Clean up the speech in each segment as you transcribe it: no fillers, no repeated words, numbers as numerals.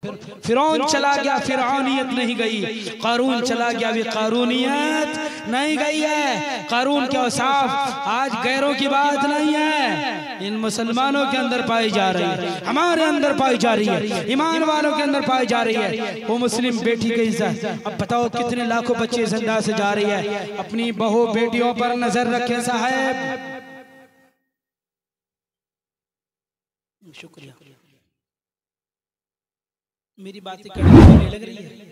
फिरौन चला गया, फिरौनियत नहीं गई। कारून चला गया, भी कारूनियत नहीं गई है। कारून के औसाफ आज गैरों की बात नहीं है, इन मुसलमानों के अंदर पाई जा रही है, हमारे अंदर पाई जा रही है, ईमान वालों के अंदर पाई जा रही है। वो मुस्लिम बेटी की इज्जत, अब बताओ कितने लाखों बच्चे इस अंदाज से जा रही है। अपनी बहू बेटियों पर नजर रखें साहब। शुक्रिया। मेरी बातें करने लग रही है,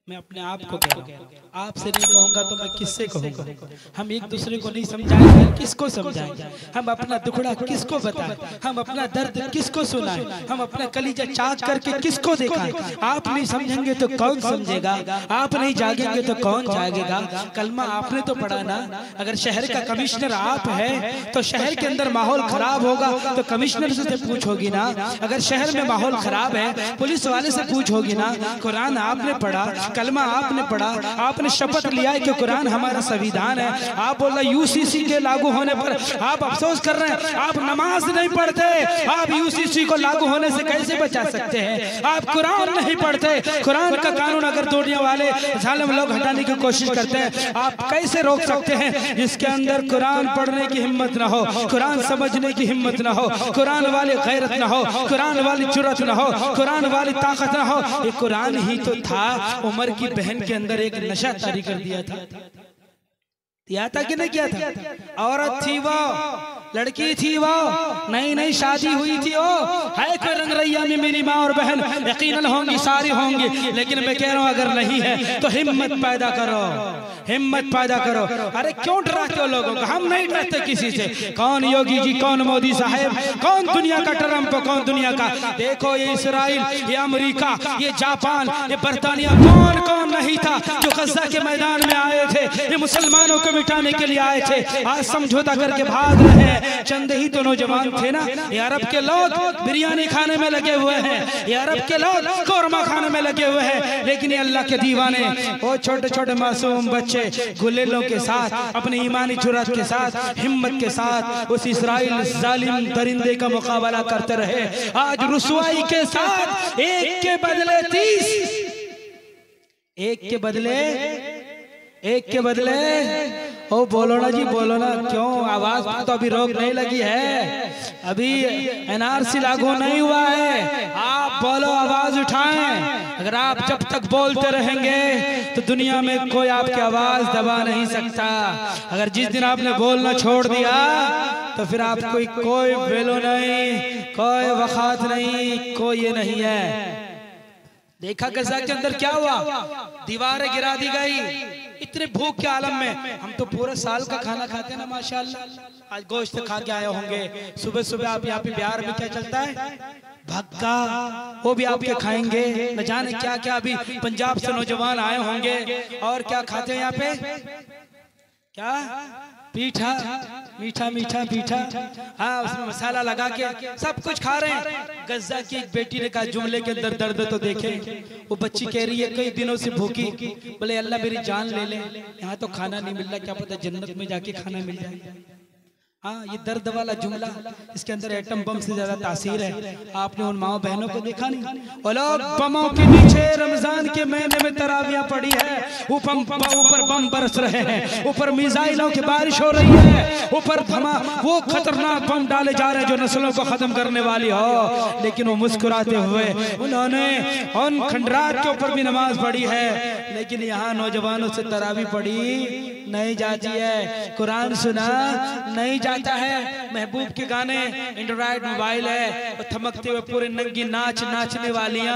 मैं अपने आप को कह रहा हूँ, आपसे नहीं कहूँगा तो मैं किससे कहूँगा। हम एक दूसरे को नहीं समझाएंगे, किसको समझाएंगे? हम अपना दुखड़ा किसको बताएं? हम अपना दर्द किसको सुनाएं? हम अपना कलीजा चाक करके किसको दिखाएं? आप नहीं समझेंगे तो कौन समझेगा? आप नहीं जागेंगे तो कौन जागेगा? कलमा आपने तो पढ़ा ना। अगर शहर का कमिश्नर आप है तो शहर के अंदर माहौल खराब होगा तो कमिश्नर से पूछोगी ना। अगर शहर में माहौल खराब है पुलिस वाले से पूछोगी ना। कुरान आपने पढ़ा, कलमा आपने पढ़ा, आपने शपथ लिया है कि कुरान हमारा संविधान है। आप बोल रहे यूसीसी के लागू होने पर आप अफसोस कर रहे हैं। आप नमाज नहीं पढ़ते, आप यूसीसी को लागू होने से कैसे बचा सकते हैं? आप कुरान नहीं पढ़ते, कुरान का कानून अगर तोड़ने वाले जालिम लोग हटाने की कोशिश करते हैं आप कैसे रोक सकते हैं? जिसके अंदर कुरान पढ़ने की हिम्मत ना हो, कुरान समझने की हिम्मत ना हो, कुरान वाली गैरत ना हो, कुरान वाली जुर्रत ना हो, कुरान वाली ताकत ना हो। ये कुरान ही तो था उमर की बहन के अंदर एक नशा जारी कर दिया था। किया था कि नहीं किया था? औरत थी वो, लड़की थी वो, नई नई शादी हुई थी वो। है कोई रंगरैया में मेरी माँ और बहन? यकीनन होंगी, सारी होंगी, लेकिन मैं कह रहा हूँ अगर नहीं है तो हिम्मत पैदा करो, हिम्मत पैदा करो। अरे क्यों डराते हो लोगों को? हम नहीं डरते किसी से। कौन योगी जी, कौन मोदी साहब, कौन दुनिया का ट्रम्प, कौन दुनिया का? देखो ये इसराइल, ये अमेरिका, ये जापान, ये बर्तानिया, कौन कौन नहीं था जो गज़ा के मैदान में आए थे, ये मुसलमानों को मिटाने के लिए आए थे। आज समझौता करके भाग रहे हैं। चंद ही तो नौजवान थे ना। ये अरब के लोग बिरयानी खाने में लगे हुए हैं, ये अरब के लोग कौरमा खाने में लगे हुए हैं, लेकिन ये अल्लाह के दीवाने, वो छोटे छोटे मासूम बच्चे गुलेलों के साथ, अपनी ईमानी जुर्रत के साथ, हिम्मत के साथ उस इसराइल जालिम दरिंदे का मुकाबला करते रहे। आज रुसवाई के साथ एक के बदले 30, एक के बदले, एक के बदले। ओ बोलो ना जी, बोलो ना। क्यों आवाज तो अभी रोक नहीं लगी है, अभी एनआरसी लागू नहीं हुआ है। आप बोलो, आवाज उठाएं। अगर आप जब तक बोलते रहेंगे तो दुनिया में कोई आपकी आवाज दबा नहीं सकता। अगर जिस दिन आपने बोलना छोड़ दिया तो फिर आप कोई वैल्यू नहीं, कोई वक़ात नहीं, कोई ये नहीं है। देखा गज़ा के अंदर क्या हुआ? दीवारें गिरा दी गई। इतने भूख के आलम में हम तो पूरे साल का खाना खाते हैं ना माशाल्लाह। आज गोश्त खा के आए होंगे, सुबह सुबह आप यहाँ पे बिहार में क्या चलता है? भक्का, वो भी आप क्या खाएंगे, न जाने क्या क्या। अभी पंजाब से नौजवान आए होंगे और क्या खाते हैं यहाँ पे? क्या? पीठा, मीठा मीठा पीठा, हाँ उसमें मसाला लगा के सब कुछ खा रहे हैं। गज़ा की एक बेटी ने कहा जुमले के अंदर दर्द तो देखे। वो बच्ची कह रही है कई दिनों से भूखी, बोले अल्लाह मेरी जान ले ले, यहाँ तो खाना नहीं मिल रहा, क्या पता जन्नत में जाके खाना मिल जाए। हाँ ये दर्द वाला जुमला, इसके अंदर एटम बम से ज्यादा तासीर है। आपने उन माओ बहनों को देखा नहीं? वो लोग बमों के नीचे रमजान के महीने में तरावियां पड़ी है, ऊपर बम बरस रहे हैं, ऊपर मिसाइलों की बारिश हो रही है, ऊपर वो खतरनाक बम डाले जा रहे हैं जो नस्लों को खत्म करने वाली हो। लेकिन वो मुस्कुराते हुए उन्होंने उन खंडरात के ऊपर भी नमाज पढ़ी है, लेकिन यहाँ नौजवानों से तरावी पढ़ी नहीं जाती है, कुरान सुना नहीं जाता है। महबूब के गाने, एंड्रॉइड मोबाइल है, थमकते हुए पूरे नंगी नाचने वालियां,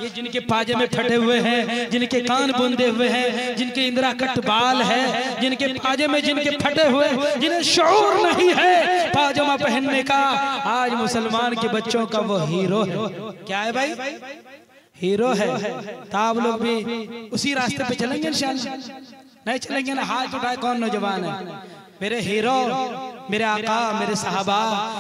ये जिनके पाजे में फटे हुए हैं, जिनके कान बूंदे हुए हैं, जिनके इंदिरा कट बाल है, जिनके पाजे में जिनके फटे हुए, जिन्हें शऊर नहीं है पाजामा पहनने का, आज मुसलमान के बच्चों का वो हीरो है। क्या है भाई? हीरो है। तो आप लोग भी उसी रास्ते पे चलेंगे इंशाअल्लाह? नहीं चलेंगे ना? हाथ उठाए कौन नौजवान है? मेरे हीरो, मेरे आका, मेरे साहबा,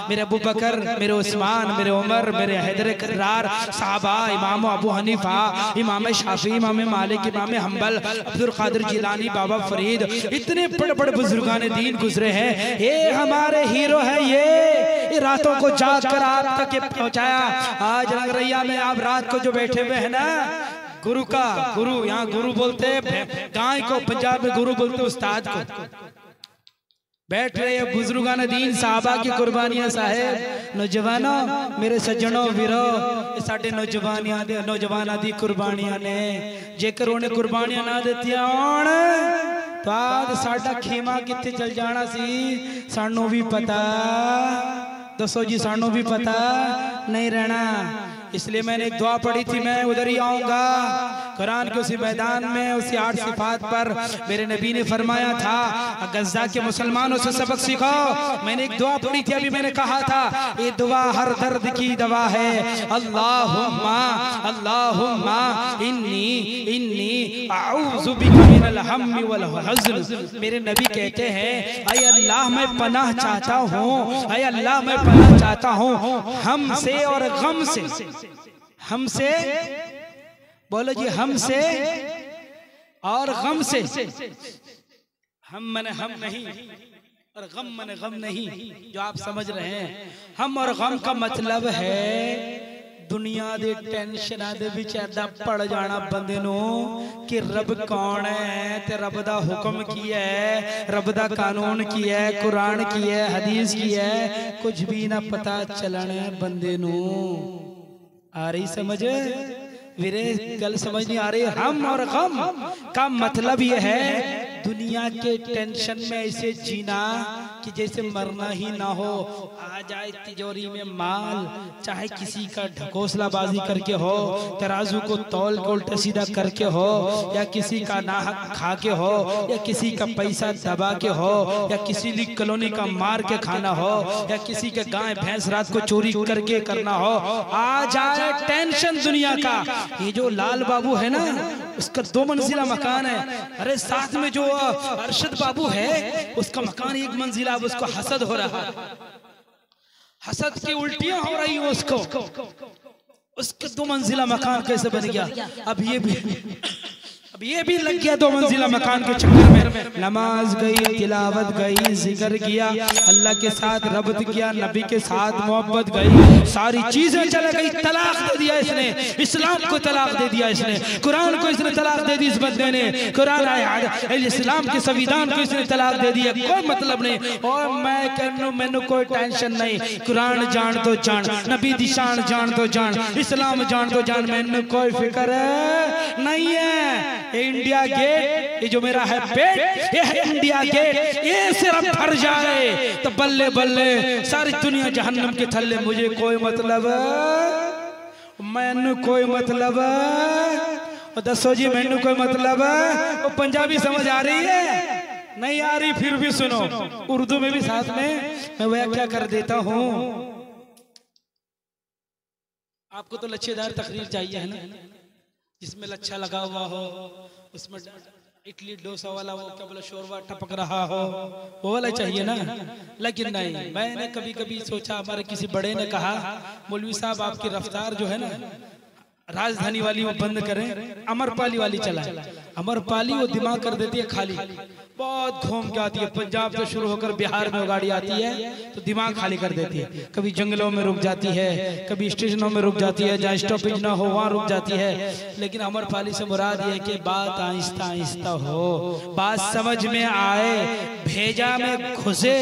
मेरे अबू बकर, मेरे उस्मान, मेरे उमर, मेरे हैदर करार साहबा, इमाम अबू हनीफा, इमाम शाफी, इमाम मालिक, इमाम हम्बल, अब्दुल कादिर जिलानी, बाबा फरीद, इतने बड़े बड़े बुजुर्गान दीन गुजरे हैं। ये हमारे हीरो है। रातों को जाग कर आप तक ये पहुंचाया। आज रंगरैया में आप रात को जो बैठे हुए हैं ना, गुरु का गुरु, यहाँ गुरु बोलते हैं गाय को, पंजाब में गुरु बोलते उस्ताद को। बैठ रहे हैं बुजुर्गान दीन साहबा की कुर्बानियां साहेब। नौजवानों मेरे सज्जनों वीरो, साडे नौजवाना दी कुर्बानियां ने, जेकर उन्हें कुर्बानियां ना देतियां होण तो आज साडा खेमा कित्थे चल जाना सी, सानू भी पता। दसो जी, सानू भी पता नहीं रहना। इसलिए मैंने एक दुआ पढ़ी थी, मैं उधर ही आऊंगा। कुरान के उसी मैदान में उसी 8 सिफात पर मेरे नबी ने फरमाया था, गज़ा के मुसलमानों से सबक सीखो। मैंने एक दुआ पढ़ी थी, अभी मैंने कहा था ये दुआ हर दर्द की दवा है। अल्लाहुम्मा अल्लाहुम्मा इन्नी अऊज़ु बिका मिनल हम्मी वल हज़न। मेरे नबी कहते हैं, ऐ अल्लाह मैं पनाह चाहता हूँ, ऐ अल्लाह मैं पनाह चाहता हूँ हमसे और गम से। हमसे बोलो जी, हमसे और गम से। हम मने हम नहीं और गम मने गम नहीं, जो आप समझ रहे हैं। हम और गम का मतलब है दुनिया दे टेंशन दे विच ऐदा पड़ जाना बंदे नू कि रब कौन है ते रब दा हुक्म की है, रब दा कानून की है, कुरान की है, हदीस की है, कुछ भी ना पता चलना बंदे नू। आ रही समझ वीरे? गल समझ नहीं आ रही? हम और गम का मतलब यह है दुनिया के टेंशन में ऐसे जीना कि जैसे मरना ही ना हो। आ जाए तिजोरी में माल, चाहे किसी का ढकोसलाबाजी करके हो, तराजू को तौल के उल्टा सीधा करके हो, या किसी का नाहक खा के हो, या किसी का पैसा दबा के हो, या किसी ली कॉलोनी का मार के खाना हो, या किसी के गाय भैंस रात को चोरी करके करना हो। आ जाए टेंशन दुनिया का। ये जो लाल बाबू है ना, उसका 2 मंजिला मकान है। अरे साथ में जो अरशद बाबू है, उसका मकान 1 मंजिला। अब उसको हसद हो रहा है, हसद की उल्टियां हो रही है उसको। उसके 2 मंजिला मकान कैसे बन गया? अब ये भी लग गया 2 मंजिला मकान के चक्कर में। नमाज गई, तिलावत गई, जिक्र किया, अल्लाह के साथ रब्त किया, नबी के साथ मोहब्बत गई, सारी चीजें चले गई। तलाक दे दिया इसने, इस्लाम को तलाक दे दिया इसने, कुरान को इसने तलाक दे दी इस बंदे ने, कुरान इस्लाम के संविधान को इसने तलाक दे दिया। कोई मतलब नहीं। और मैं कहूं मैंने कोई टेंशन नहीं। कुरान जान तो जान, नबी दी शान जान तो जान, इस्लाम जान तो जान, मैंने कोई फिक्र नहीं है। इंडिया गेट, ये जो मेरा है पेट, ये है इंडिया गेट। ये सिर्फ भर जाए तो बल्ले बल्ले सारी दुनिया जहन्नम के थल्ले। मुझे कोई मतलब, मैनू कोई मतलब। दसो जी, मैनू कोई मतलब? वो पंजाबी समझ आ रही है? नहीं आ रही? फिर भी सुनो, उर्दू में भी साथ में मैं व्याख्या कर देता हूँ। आपको तो लच्छेदार तकरीर चाहिए है ना, जिसमें लच्छा लगा हुआ हो, उसमें इडली डोसा वाला वो क्या बोला शोरबा टपक रहा हो, वो वाला चाहिए ना। लेकिन नहीं, मैंने कभी कभी सोचा, हमारे किसी बड़े ने कहा, मौलवी साहब आपकी रफ्तार जो है ना राजधानी वाली वो बंद करें, अमरपाली वाली चलाएं। अमरपाली वो दिमाग कर देती है खाली, बहुत घूम के आती है। पंजाब से शुरू होकर बिहार में गाड़ी आती है तो दिमाग खाली कर देती है। कभी जंगलों में रुक जाती है, कभी स्टेशनों में रुक जाती है, जहाँ स्टॉपेज ना हो वहाँ रुक जाती है। लेकिन अमरपाली से मुराद ये है कि बात आहिस्ता आहिस्ता हो, बात समझ में आए, भेजा में घुसे,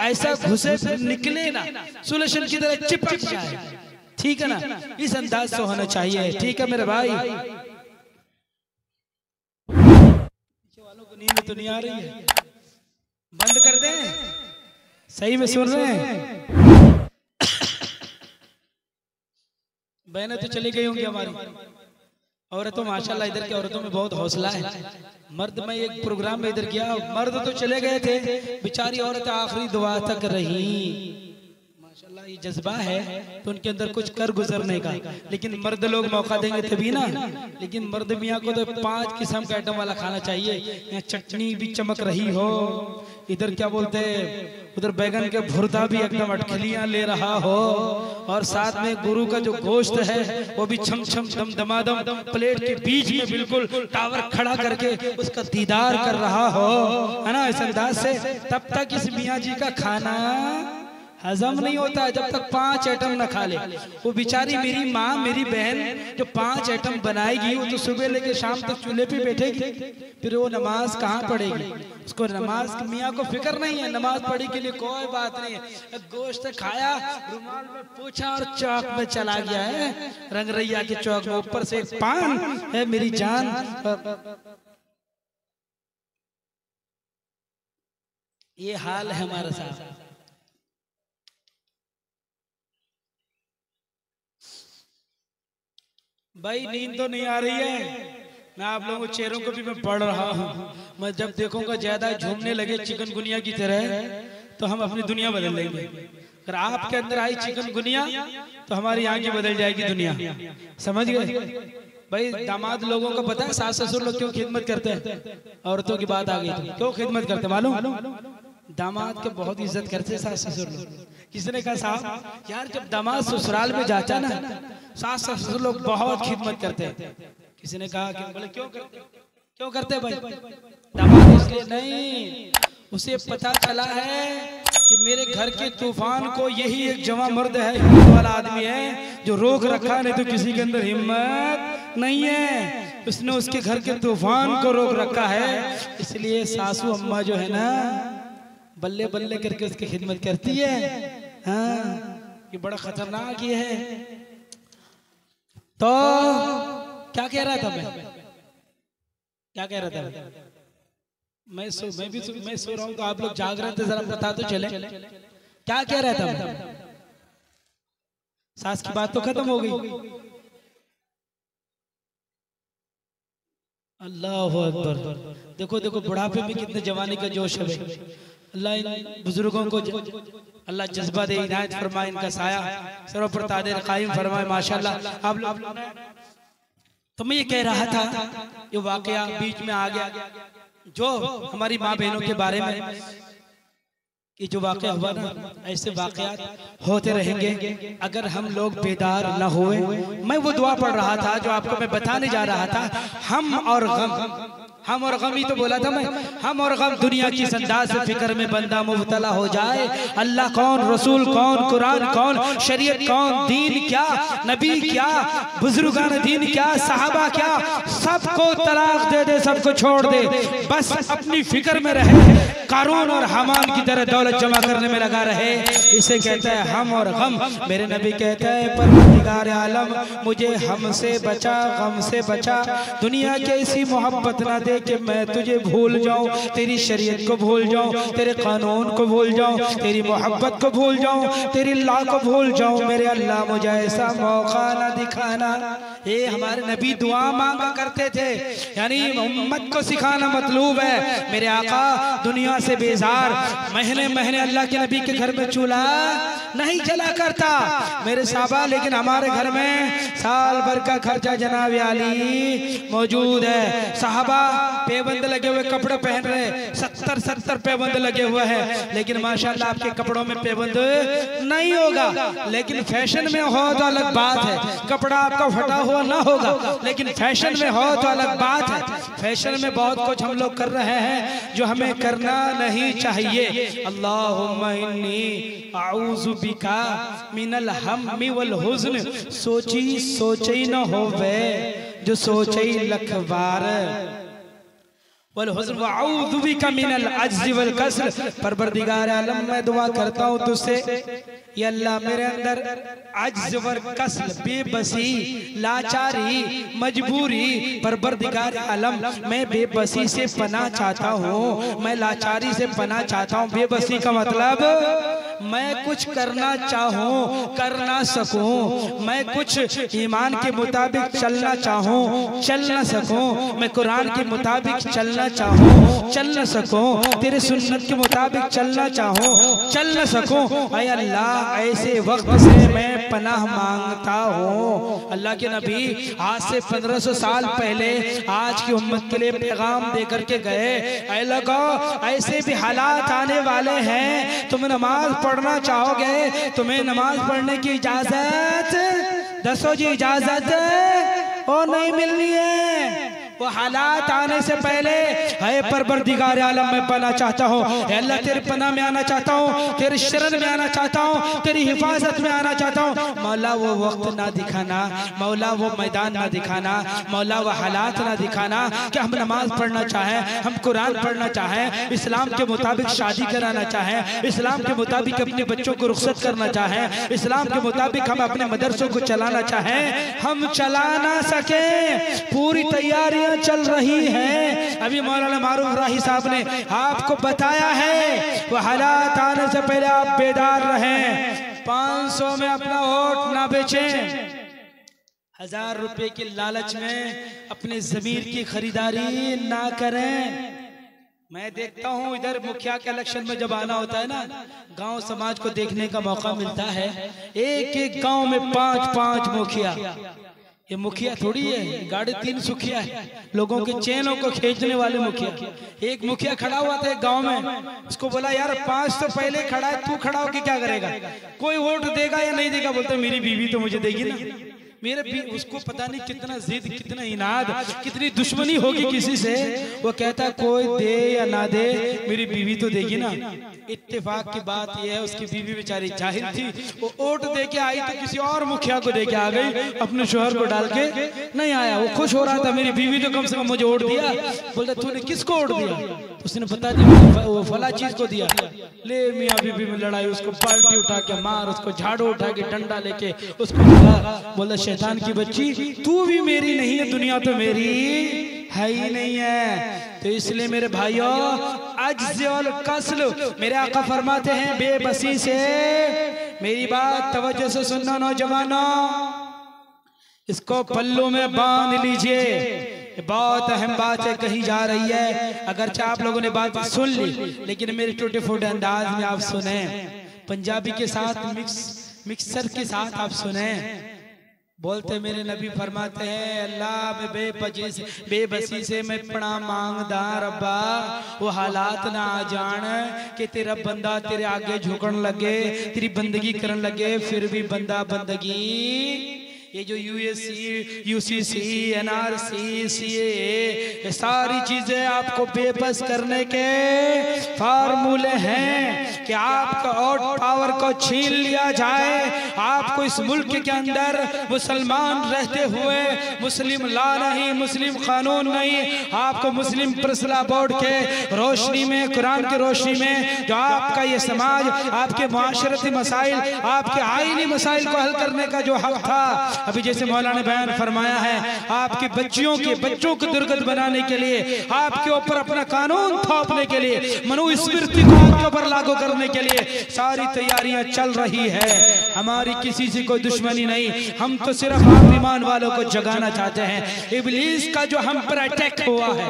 ऐसा घुसे फिर निकले ना, सुलेशन की तरह चिपक जाए। ठीक है ना? इस अंदाज से होना चाहिए। ठीक है मेरे भाई? वालों को नींद तो नहीं आ रही है? बंद कर दें? सही में सुन रहे हैं? बहनें तो चली गई होंगी हमारी। औरतों माशाल्लाह, इधर की औरतों में बहुत हौसला है। मर्द, मैं एक प्रोग्राम में इधर गया, मर्द तो चले गए थे, बेचारी औरतें आखिरी दुआ तक रही। माशाल्लाह ये जज्बा है तो उनके अंदर कुछ कर गुजरने का। लेकिन मर्द लोग मौका देंगे तभी ना। लेकिन मर्द मियाँ को तो 5 किस्म का आइटम वाला खाना चाहिए। यहाँ चटनी भी चमक रही हो, इधर क्या बोलते हैं, उधर बैगन के भुर्ता भी एकदम अटखलियां ले रहा हो, और साथ में गुरु का जो गोश्त है वो भी छम छम दम दमादम प्लेट के बीच में बिल्कुल टावर खड़ा करके उसका दीदार कर रहा हो, है ना, इस अंदाज से। तब तक इस मियाँ जी का खाना हजम नहीं होता है जब तक 5 आइटम न खा ले। वो बेचारी मेरी माँ मेरी बहन जो 5 आइटम बनाएगी वो तो सुबह लेके शाम तक चूल्हे पे बैठेगी, फिर वो नमाज कहाँ पढ़ेगी? उसको नमाज मियाँ को फिक्र नहीं है, नमाज पढ़ी के लिए कोई बात नहीं है। गोश्त खाया, रुमाल में पूछा और चौक में चला गया है, रंगरैया के चौक में, ऊपर से एक पान है मेरी जान। ये हाल है हमारे साथ। भाई नींद तो नहीं आ रही है, मैं आप लोगों के चेहरों को भी मैं पढ़ रहा हूँ। मैं जब देखूंगा ज्यादा झूमने लगे चिकनगुनिया की तरह तो हम अपनी दुनिया बदल लेंगे। अगर आपके अंदर आई चिकनगुनिया तो हमारी आगे बदल जाएगी दुनिया, समझ गए? भाई दामाद लोगों को पता है सास ससुर लोग क्यों खिदमत करते हैं? औरतों की बात आ गई तो क्यों खिदमत करते मालूम? दामाद के बहुत इज्जत करते सास ससुर लोग। किसने कहा साहब यार जब दामाद ससुराल में जाता ना सास ससुर लोग बहुत खिदमत करते हैं। किसी ने कहा कि बोले क्यों करते भाई? दामाद इसलिए नहीं, उसे पता चला है कि मेरे घर के तूफान को यही एक जवां मर्द है, हिम्मत वाला आदमी है जो रोक रखा, नहीं तो किसी के अंदर हिम्मत नहीं है। उसने उसके घर के तूफान को रोक रखा है, इसलिए सासू अम्मा जो है ना बल्ले बल्ले करके उसकी खिदमत करती है। हाँ ये बड़ा खतरनाक ये है। तो क्या कह रहा था मैं सो रहा हूँ तो आप लोग जाग रहे थे, जरा बता तो चले क्या कह रहा था मैं? सास की बात तो खत्म हो गई। अल्लाह अकबर। देखो देखो बुढ़ापे में कितने जवानी का जोश है। अल्लाह इन बुजुर्गों को अल्लाह जज्बा दे, इनायत फरमाए, इनका साया सरों पर तादिर कायम फरमाए माशाल्लाह। आप लोग तो मैं ये कह रहा था ये वाकया बीच में आ गया जो हमारी माँ बहनों के बारे में कि जो वाकया हुआ ना, ऐसे वाकयात होते रहेंगे अगर हम लोग बेदार न हुए। मैं वो दुआ पढ़ रहा था जो आपको मैं बताने जा रहा था। हम और गम ही तो बोला था मैं। हम और गम दुनिया की संदास से फिक्र में बंदा मुब्तला हो जाए। अल्लाह कौन, रसूल कौन, कुरान कौन, शरीयत कौन, दीन क्या, नबी क्या, बुजुर्गान दीन क्या, सहाबा क्या, सबको तलाक दे दे, सबको छोड़ दे, बस अपनी फिक्र में रहे, कारून और हमान की तरह दौलत जमा करने में लगा रहे। इसे कहते हैं हम और गम। मेरे नबी कहते हैं परवरदिगार आलम मुझे हमसे बचा, गम से बचा। दुनिया की ऐसी मोहब्बत ना दे कि मैं तुझे भूल जाऊं, तेरी शरीयत को भूल जाऊं, तेरे कानून को भूल जाऊं, तेरी मोहब्बत को भूल जाऊं, तेरी अल्लाह को भूल जाऊं। मेरे अल्लाह मुझे ऐसा मौका ना दिखाना। ये हमारे नबी दुआ मांगा करते थे, यानी उम्मत को सिखाना मतलूब है। मेरे आका दुनिया से बेजार महीने महीने अल्लाह के नबी के घर में चूल्हा नहीं जला करता मेरे साहबा, लेकिन हमारे घर में साल भर का खर्चा जनाब आली मौजूद है। साहबा पेबंद लगे हुए कपड़े पहन रहे, 70 पेबंद लगे हुए हैं, लेकिन माशाल्लाह आपके कपड़ों में पेबंद नहीं होगा। लेकिन फैशन में हो तो अलग बात है, कपड़ा आपका फटा हुआ ना होगा, लेकिन फैशन में हो तो अलग बात है। फैशन में बहुत कुछ हम लोग कर रहे हैं जो हमें करना नहीं चाहिए। अल्लाहुम्मा इन्नी आऊज़ु बिका मिनल हम्मी वल हुज़्न। सोची न होवे जो सोचे लख बार, परवरदिगार आलम मैं दुआ करता हूँ तुझसे, या अल्लाह मेरे अंदर अज्ज़ व कस्ल, बेबसी, लाचारी, मजबूरी, परवरदिगार आलम मैं बेबसी से पनाह चाहता हूँ, मैं लाचारी से पनाह चाहता हूँ। बेबसी का मतलब मैं कुछ करना चाहूँ कर ना सकूँ, मैं कुछ ईमान के मुताबिक चलना चाहूँ चल ना सकूँ, मैं कुरान के मुताबिक चलना चाहूँ चल न सकूं, तेरे सुन्नत के मुताबिक चलना चाहूँ चल न सकूं। ऐ अल्लाह ऐसे वक्त से मैं पनाह मांगता हूँ। अल्लाह के नबी आज से 1500 साल पहले आज की उम्मत के लिए पैगाम दे करके गए, ऐ लोगों ऐसे भी हालात आने वाले हैं, तुम नमाज पढ़ना चाहोगे, तुम्हें नमाज पढ़ने की इजाजत, दसो जी इजाजत और नहीं मिलनी है। वो हालात आने से पहले है परवरदिगार आलम मैं पाना चाहता हूँ, अल्लाह तेरे पनाह में आना चाहता हूँ, तेरे शरण में आना चाहता हूँ, तेरी हिफाजत में आना चाहता हूँ। मौला वो वक्त ना दिखाना, मौला वो मैदान ना दिखाना, मौला वो हालात ना दिखाना कि हम नमाज पढ़ना चाहें, हम कुरान पढ़ना चाहें, इस्लाम के मुताबिक शादी कराना चाहें, इस्लाम के मुताबिक अपने बच्चों को रुखसत करना चाहें, इस्लाम के मुताबिक हम अपने मदरसों को चलाना चाहें, हम चला ना सके। पूरी तैयारियां चल रही हैं। अभी मौलाना मारूफ राही साहब ने आपको बताया है वो हालात आने से पहले आप बेदार रहें। 500 में अपना वोट ना बेचें, 1000 रुपए के लालच में अपने जमीर की खरीदारी ना करें। मैं देखता हूँ इधर मुखिया के इलेक्शन में जब आना होता है ना, गांव समाज को देखने का मौका मिलता है। एक एक गांव में 5-5 मुखिया। ये मुखिया थोड़ी है, गाड़ी 3 सुखिया है, लोगों के चैनों को खींचने वाले मुखिया। एक मुखिया खड़ा हुआ था एक गांव में, उसको बोला यार 5 तो पहले खड़ा है, तू खड़ा होके क्या करेगा, कोई वोट देगा या नहीं देगा? बोलते मेरी बीवी तो मुझे देगी ना। मेरे भी उसको पता नहीं कितना जिद, कितना इनाद, कितनी दुश्मनी होगी किसी से। वो कहता कोई दे या ना दे मेरी बीवी तो देगी ना। इत्तेफाक की बात यह है उसकी बीवी बेचारी जाहिल थी, वो वोट दे के आई तो किसी और मुखिया को दे के आ गई, अपने शोहर को डाल के नहीं आया। वो खुश हो रहा था मेरी बीवी तो कम से कम मुझे वोट दिया। बोलता तूने किसको वोट दिया? उसने बता दिया वो फला चीज को दिया। ले मियाँ बीवी में लड़ाई, उसको बाल्टी उठा के मार, उसको झाड़ू उठा के डंडा लेके उसको बोला शैतान की बच्ची तू भी मेरी नहीं है, दुनिया तो मेरी है ही नहीं है। तो इसलिए मेरे भाइयों अज्ज़ और कस्ल, मेरे आका फरमाते हैं बेबसी से। मेरी बात तवज्जो से सुनना नौजवानों, इसको पल्लू में बांध लीजिए। बहुत अहम बात है कही जा रही है। अगर आप लोगों ने बात सुन ली, लेकिन मेरे टूटे फूटे अंदाज में आप सुने, पंजाबी के साथ मिक्सर के साथ आप सुने। बोलते मेरे नबी फरमाते हैं अल्लाह में बेबसी से मैं पना मांगदा रब्बा, वो हालात ना आ जान कि तेरा बंदा तेरे आगे झुकन लगे, तेरी बंदगी करन लगे, फिर भी बंदा बंदगी। ये जो यूसीसी, एनआरसी, सीएए, ये सारी चीजें आपको बेबस करने के फार्मूले हैं कि आपका और पावर को छीन लिया जाए। आपको इस मुल्क के अंदर मुसलमान रहते हुए मुस्लिम लॉ नहीं, मुस्लिम कानून नहीं, आपको मुस्लिम फैसला बोर्ड के रोशनी में, कुरान की रोशनी में जो आपका ये समाज, आपके मुआशरती मसाइल, आपके आईनी मसाइल को हल करने का जो हक था, अभी जैसे मौलाना ने बयान फरमाया है, आपकी बच्चों को दुर्गत बनाने के लिए, आपके ऊपर अपना कानून थोपने के लिए, मनुस्मृति को आपके ऊपर लागू करने के लिए सारी तैयारियां चल रही है। हमारी किसी से कोई दुश्मनी नहीं, हम तो सिर्फ आप ईमान वालों को जगाना चाहते हैं। इब्लीस का जो हम पर अटैक हुआ है,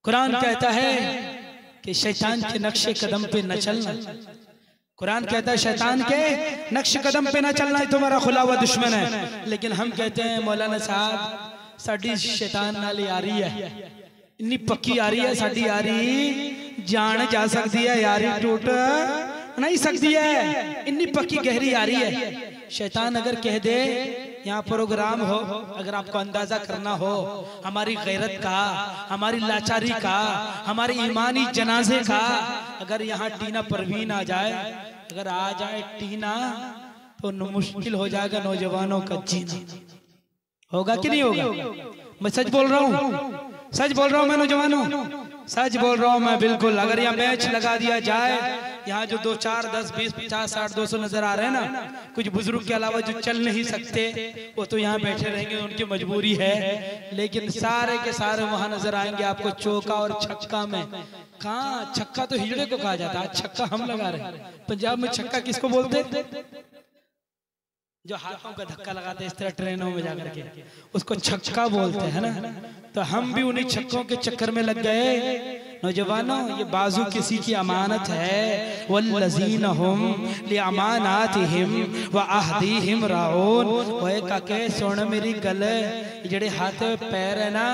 कुरान कहता है कि शैतान के नक्शे कदम पे न चलना। कुरान कहता है शैतान के नक्श कदम पे ना चलना, है तुम्हारा खुला हुआ दुश्मन है। लेकिन हम कहते हैं मौलाना साहब साड़ी शैतान नाल यारी है, इन्नी पक्की यारी है, साड़ी यारी जान जा सकती है, यारी टूट नहीं सकती है, इन्नी पक्की गहरी यारी है। शैतान अगर कह दे यहाँ प्रोग्राम हो, अगर आपको अंदाजा करना हो हमारी गैरत का, हमारी लाचारी का, हमारे ईमानी जनाजे का, अगर यहाँ टीना परवीन आ जाए, अगर आ जाए टीना तो मुश्किल हो जाएगा नौजवानों का जीना। होगा कि नहीं होगा? मैं सच बोल रहा हूँ, सच बोल रहा हूँ मैं नौजवानों, सच बोल रहा हूँ मैं बिल्कुल। अगर यहाँ मैच लगा दिया जाए, यहाँ जो 2, 4, 10, 20, 50, 60, 200 नजर आ रहे हैं ना, कुछ बुजुर्ग के अलावा जो चल नहीं सकते वो तो यहाँ बैठे रहेंगे, उनकी मजबूरी है। लेकिन सारे के सारे वहां नजर आएंगे आपको चौका और छक्का में। कहाँ छक्का तो हिजड़े को कहा जाता है, छक्का हम लगा रहे हैं। पंजाब में छक्का किसको बोलते? जो हाथों का धक्का लगाते हैं इस तरह ट्रेनों में जाकर के, उसको छक्का बोलते हैं ना। तो हम भी उन्हीं छक्कों के चक्कर में लग गए। नौजवानों, ये बाजू किसी की अमानत है। वल्लज़ीना हुम लिअमानातिहिम व अहदीहिम राऊन। ओए काके सुन मेरी गल, जेड़े हाथ पैर है ना,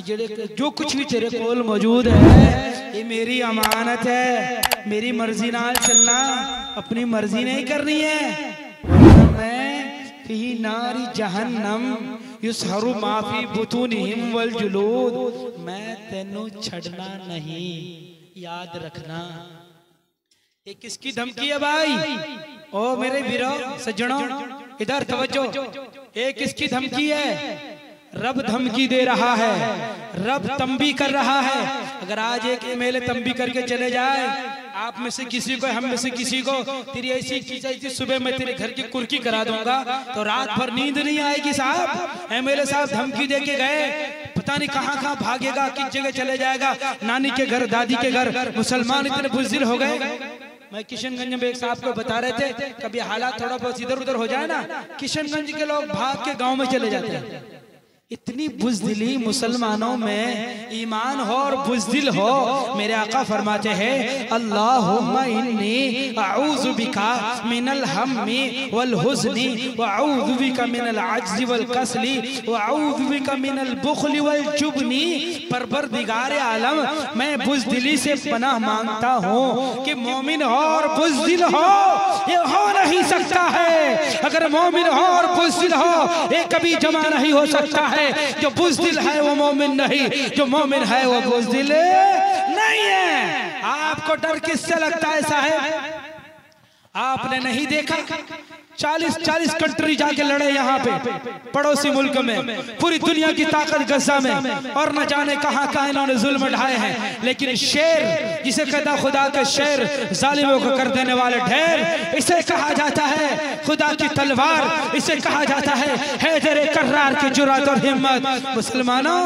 जेड़े जो कुछ भी तेरे कोल मौजूद है, ये मेरी अमानत है। मेरी मर्जी नाल चलना, अपनी मर्जी नहीं करनी है। मैं फी नारी जहन्नम युसहरु माफी बुतूनिहिम वल जुलूद। मैं तेनू छड़ना नहीं, याद रखना। ये किसकी धमकी है भाई? ओ मेरे वीरो सज्जनों, इधर तवज्जो। ये किसकी धमकी है? रब धमकी दे रहा है, रब तंबी कर रहा है। अगर आज एक एमएलए तंबी करके चले जाए, आप में से किसी को, हम में से किसी को, तेरी ऐसी की सुबह मैं तेरे घर की कुर्की करा दूंगा तो रात भर नींद नहीं आएगी साहब। एमएलए साहब धमकी दे के गए, पता नहीं कहाँ कहाँ भागेगा, किस जगह चले जाएगा, नानी के घर, दादी के घर। मुसलमान इतने बुज़दिल हो गए। मैं किशनगंज में एक साहब को बता रहे थे, कभी हालात थोड़ा बहुत इधर उधर हो जाए ना, किशनगंज के लोग भाग के गांव में चले जाते हैं। इतनी बुज़दिली मुसलमानों में, ईमान हो और बुज़दिल हो। मेरे आका फरमाते हैं, अल्लाहुम्मा इन्नी अऊज़ु बिका मिनल हम्मी वल हुज़्नी व अऊज़ु बिका मिनल अज्ज़ि वल कसली व अऊज़ु बिका मिनल बुख़्लि वल जुब्नी। परवरदिगार आलम, मैं बुज़दिली से पनाह मांगता हूँ कि मोमिन हो और बुज़दिल हो, ये हो नहीं सकता है। अगर मोमिन हो और बुज़दिल हो, ये कभी जमा नहीं हो सकता है। जो बुज़दिल है वो मोमिन नहीं, जो मोमिन है वो बुज़दिल नहीं है। आपको डर किससे लगता है साहब? आपने नहीं देखा 40 कंट्री जाके लड़े यहाँ पे पड़ोसी मुल्क में, पूरी दुनिया की ताकत गज़ा में, और न जाने कहाँ कहाँ इन्होंने जुल्म ढाए हैं। लेकिन शेर, जिसे कहता खुदा के शेर, जालिमों को कर देने वाले ढेर, इसे कहा जाता है खुदा की तलवार, इसे कहा जाता है हैदर कर्रार की जुर्रत और हिम्मत। मुसलमानों,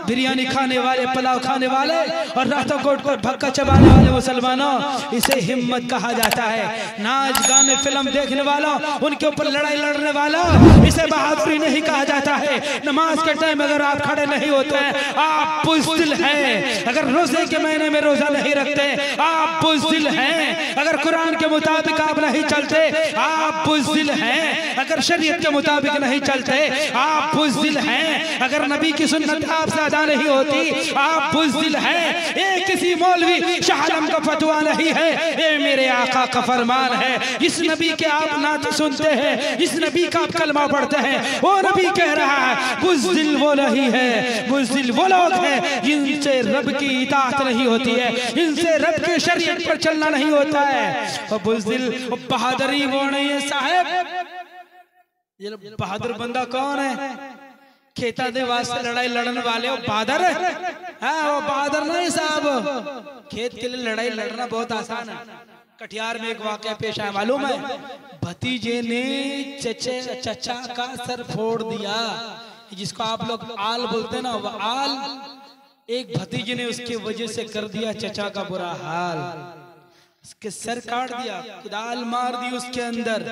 बिरयानी खाने वाले, पुलाव खाने वाले और रातों को भक्का चबाने वाले मुसलमानों, इसे हिम्मत कहा जाता है। नाच गाने फिल्म देखने वालों, उनके ऊपर लड़ाई लड़ने वाला, इसे बहादुरी नहीं कहा जाता है। नमाज के टाइम अगर आप खड़े नहीं होते हैं, आप बुज़दिल हैं। अगर रोजे के महीने में रोजा नहीं रखते, आप बुज़दिल हैं। अगर कुरान के मुताबिक आप नहीं चलते, आप बुज़दिल हैं। अगर शरीयत के मुताबिक नहीं चलते, आप बुज़दिल हैं। अगर नबी की सुन्नत आपसे अदा नहीं होती, आप बुज़दिल हैं। ये किसी मौलवी शाह आलम का फतवा नहीं है, ये मेरे आका का फरमान है। इस नबी के आप नात सुनते हैं, इस नबी का आप कलमा पढ़ते हैं, वो नबी कह रहा है बुज़दिल वो नहीं है, बुज़दिल वो लोग हैं जिनसे रब की इताअत नहीं होती है, इनसे रब के शरीयत पर चलना नहीं होता है। और बुज़दिल बहादुरी वो नहीं है साहब। ये बहादुर बंदा कौन है? खेता दे वास्ते लड़ाई लड़ने वाले वो बहादुर है? हाँ, वो बहादुर नहीं साहब। खेत के लिए लड़ाई लड़ना बहुत आसान है। कटिहार में एक वाकया पेश आया, मालूम है? भतीजे ने चचा का सर फोड़ दिया, जिसको आप लोग आल बोलते हैं ना, वो आल। एक भतीजे ने उसके वजह से कर दिया चचा का बुरा हाल, उसके सर काट दिया, कुदाल मार दी उसके अंदर।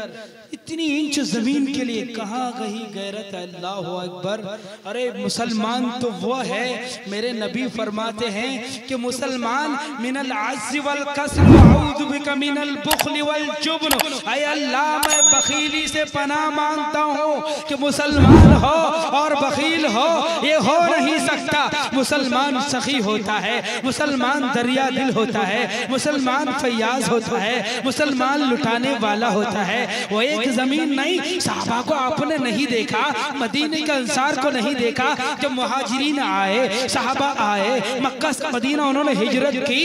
इतनी इंच जमीन के लिए कहाँ गई गैरत? अल्लाह अकबर। अरे मुसलमान तो वो है, मेरे नबी फरमाते हैं कि मुसलमान मिनल अज्ज़ि वल कसर व अऊज़ु बिका मिनल बुख़्लि वल जुब्न। ऐ अल्लाह, मैं बखीली से पनाह मांगता हूँ कि मुसलमान हो और बखील हो, ये हो नहीं सकता। मुसलमान सखी होता है, मुसलमान दरिया दिल होता है, मुसलमान फैयाज होता है, मुसलमान लुटाने वाला होता है। वो एक जमीन नहीं, सहाबा को आपने नहीं देखा, मदीने के अंसार को नहीं देखा। जब मुहाजिरीन आए, सहाबा आए, मक्का से मदीना उन्होंने हिजरत की।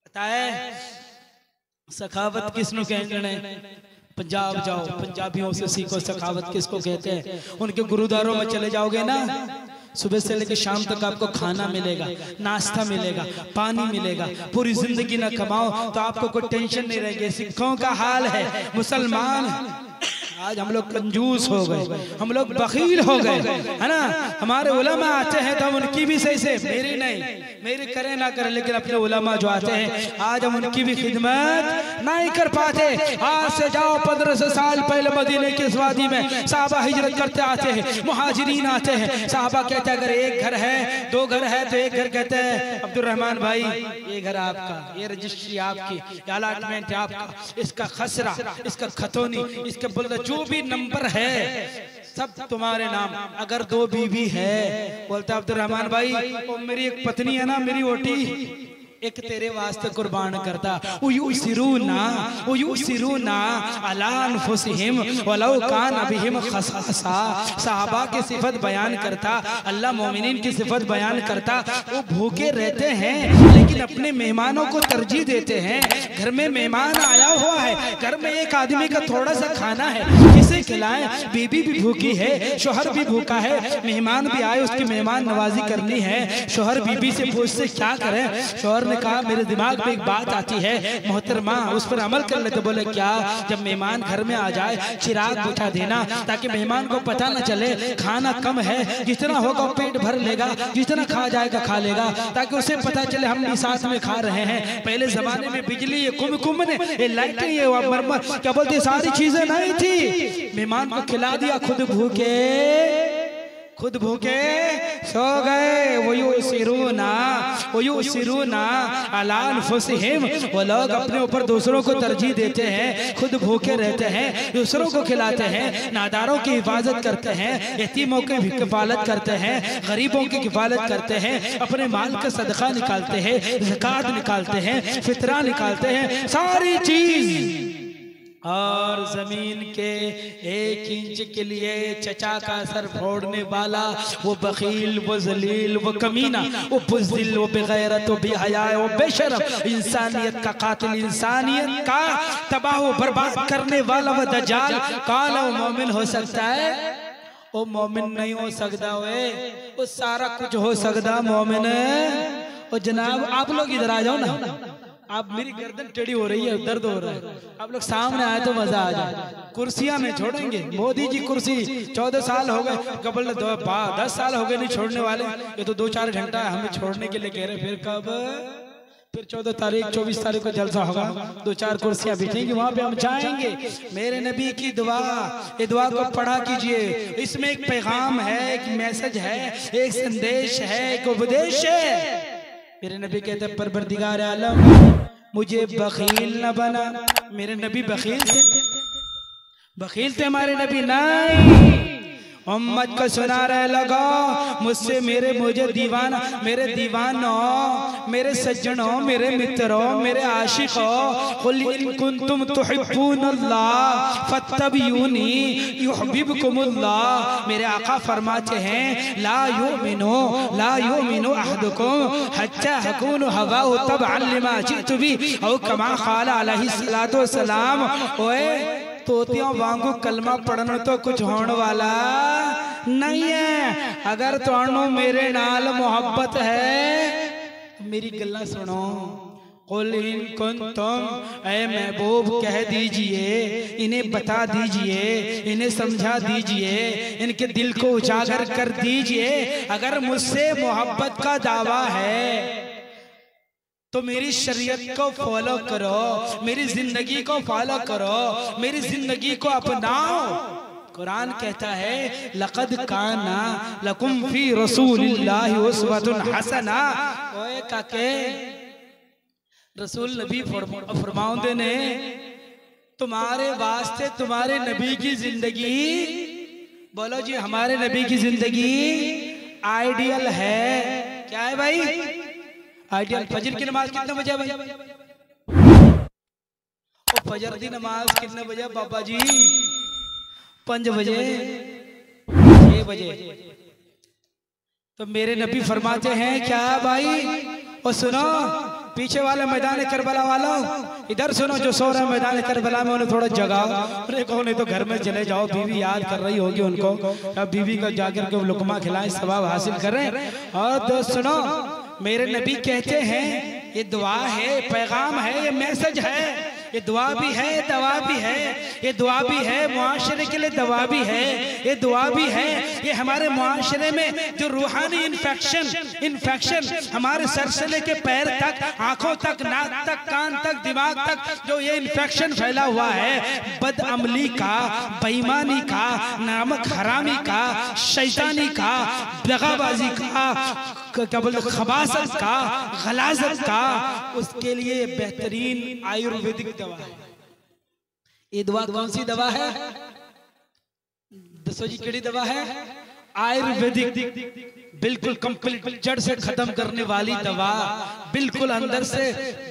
पता है सखावत किसनु कहने? पंजाब जाओ, पंजाबियों से सीखो सखावत किसको कहते हैं। उनके गुरुद्वारों में चले जाओगे ना, सुबह से लेकर शाम तक आपको खाना मिलेगा, नाश्ता मिलेगा, पानी मिलेगा। पूरी जिंदगी ना कमाओ तो आपको कोई टेंशन नहीं रहेगी। सिखों का हाल है, मुसलमान आज हम लोग कंजूस हो गए, हम लोग बखील हो गए, है ना। हमारे उलमा आते हैं तो हम उनकी भी सही से, मेरी नहीं, मेरी करें ना करें, लेकिन अपने उलमा जो आते हैं आज हम उनकी भी खिदमत नहीं कर पाते। आज से जाओ 1500 साल पहले मदीने की इस वादी में साहबा हिजरत करते आते हैं, मुहाजिरीन आते हैं। साहबा कहते हैं अगर एक घर है, 2 घर है तो एक घर कहते हैं अब्दुल रहमान भाई ये घर आपका, ये रजिस्ट्री आपकी, अलॉटमेंट आपका, इसका खसरा, इसका खतौनी, इसके बुल्दा, जो भी नंबर है सब तुम्हारे नाम। अगर 2 बीवी है, बोलता अब्दुल रहमान भाई वो मेरी एक पत्नी है ना, मेरी वोटी एक तेरे वास्ते कुर्बान करता। उयुसिरूना अला अनफुसिहिम वलौ कान बिहिम खसासा। सहाबा की सिफत बयान करता, अल्लाह मोमिनीन की सिफत बयान करता। वो भूखे रहते हैं लेकिन अपने मेहमानों को तरजीह देते हैं। घर में मेहमान आया हुआ है, घर में एक आदमी का थोड़ा सा खाना है, किसे खिलाएं? बीबी भी भूखी है, शोहर भी भूखा है, मेहमान भी आए, उसकी मेहमान नवाजी करनी है। शोहर बीबी से पूछते क्या करें? शोहर ने कहा मेरे दिमाग में एक बात आती है मोहतरमा, उस पर अमल कर लेते। बोले क्या? जब मेहमान घर में आ जाए चिराग बुझा देना ताकि मेहमान को पता न चले खाना कम है, जितना होगा पेट भर लेगा, जितना खा जाएगा खा लेगा, ताकि उसे पता चले हम भी साथ में खा रहे हैं। पहले जमाने में बिजली, ये कुमकुम ने, ये लाइटें, ये मरमर, क्या बोलते, सारी चीजें नहीं थी। मेहमान को खिला दिया, खुद भूखे सो गए। वयुसिरूना अला अनफुसिहिम, वो लोग अपने ऊपर दूसरों को तरजीह देते हैं, खुद भूखे रहते हैं, दूसरों को खिलाते हैं, नादारों की हिफाजत करते हैं, यतीमों की किफालत करते हैं, गरीबों की किफालत करते हैं, अपने माल का सदका निकालते हैं, ज़कात निकालते हैं, फितरा निकालते हैं, सारी चीज। और जमीन के 1 इंच के लिए चचा का सर फोड़ने वाला, वो बखील, वो जलील, वो कमीना, वो बुज़दिल, वो बेगैरत, वो बेहया, वो बेशरम, इंसानियत का कातिल, इंसानियत का तबाह बर्बाद करने वाला, वो दज्जाल, कौन वो मोमिन हो सकता है? वो मोमिन नहीं हो सकता, वो सारा कुछ हो सकता मोमिन। और जनाब आप लोग इधर आ जाओ ना, आप, मेरी गर्दन टेढ़ी हो रही है, दर्द हो रहा है, आप लोग सामने आए तो मजा आ जाए। कुर्सियां नहीं छोड़ेंगे, मोदी जी कुर्सी 14 साल हो गए, कबल 10 साल हो गए नहीं छोड़ने वाले, ये तो 2-4 घंटा हमें छोड़ने के लिए कह रहे। फिर कब? फिर 14 तारीख 24 तारीख को जलसा होगा, 2-4 कुर्सियां बिठेंगी, वहां पे हम जाएंगे। मेरे नबी की दुआ, ये दुआ को पढ़ा कीजिए, इसमें एक पैगाम है, एक मैसेज है, एक संदेश है, एक उपदेश है। मेरे नबी कहते हैं परवरदिगार आलम मुझे बखील न बना। मेरे नबी बखील थे हमारे नबी? नहीं, उम्मत को सुना रहे लगा मुझसे, मुझे दीवाना, मेरे दीवानों, मेरे सज्जनों, मेरे मित्रों, मेरे आशिकों, कुल इन कुंतुम तुहिब्बूनल्लाह फत्तबिऊनी युहब्बिबकुमुल्लाह। मेरे आका फरमाते हैं ला युमिनु अहदुकुम हत्ता यकूनु हवाहु तबअन लिमा जितु बि औ कमा क़ाला अलैहि सलातु वस्सलाम। ओए तोतियों वांगू कलमा पढ़ना तो कुछ होने वाला नहीं है। अगर तुहानू मेरे नाल मोहब्बत है मेरी गल्ला सुनो। कुल इन कुंतुम, ऐ महबूब कह दीजिए, इन्हें बता दीजिए, इन्हें समझा दीजिए, इनके दिल को उजागर कर दीजिए, अगर मुझसे मोहब्बत का दावा है तो मेरी शरीयत को फॉलो करो, मेरी जिंदगी को फॉलो करो, मेरी जिंदगी को अपनाओ। कुरान कहता है लक़द काना लकुम फी रसूलिल्लाहि उस्वतुन हसना। ओए काके रसूल नबी फरमाउंदे ने तुम्हारे वास्ते तुम्हारे नबी की जिंदगी, बोलो जी हमारे नबी की जिंदगी आइडियल है। क्या है भाई? आइडियल। फजर की नमाज कितने बजे भाई? फजर की नमाज कितने बजे बाबा जी? 5 बजे 6 बजे। तो मेरे नबी फरमाते हैं क्या भाई? और सुनो पीछे वाले मैदान करबला वालों, इधर सुनो जो सो रहे मैदान करबला में, उन्हें थोड़ा जगाओ। अरे कहो नहीं तो घर में चले जाओ, बीवी याद कर रही होगी उनको, अब बीवी को जाकर के लुकमा खिलाएं, सवाब हासिल करें। और दोस्त सुनो मेरे नबी कहते हैं ये दुआ है, पैगाम है, ये मैसेज है, ये दुआ भी है, दवा भी है, ये दुआ भी है, मुआशरे के लिए दवा भी है, ये दुआ भी है। ये हमारे मुआशरे में जो रूहानी इन्फेक्शन हमारे सर से लेके पैर तक, आंखों तक, नाक तक, कान तक, दिमाग तक जो ये इन्फेक्शन फैला हुआ है, बदअमली का, बेईमानी का, नामक हरामी का, शैतानी का, दगाबाजी का, क्या बोलते खबासत का, गलाजत का, उसके लिए बेहतरीन आयुर्वेदिक दवा है। ये दवा कौन सी दवा है? दसो जी केड़ी दवा है? आयुर्वेदिक बिल्कुल कंप्लीट जड़ से खत्म करने वाली दवा, बिल्कुल अंदर से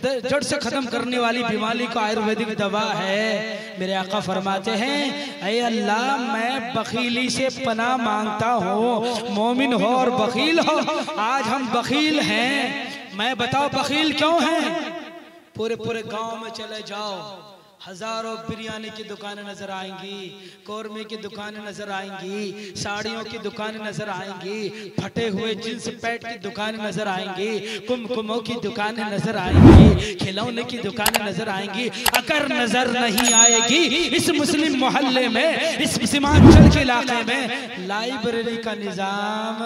जड़ से खत्म करने वाली बीमारी को आयुर्वेदिक दवा है। मेरे आका फरमाते हैं, ऐ अल्लाह मैं बखीली से पनाह मांगता हूँ। मोमिन हो और बखील हो, आज हम बखील हैं। मैं बताओ बखील क्यों हैं? पूरे पूरे गांव में चले जाओ, हजारों बिरयानी की दुकानें नजर आएंगी, कौरमे की दुकानें नजर आएंगी, साड़ियों की दुकानें नजर आएंगी, फटे हुए जींस पैंट की दुकानें नजर आएंगी, कुमकुमों की दुकानें नजर आएंगी, खिलौने की दुकानें नजर आएंगी। अगर नजर नहीं आएगी इस मुस्लिम मोहल्ले में, इस सीमांचल के इलाके में लाइब्रेरी का निजाम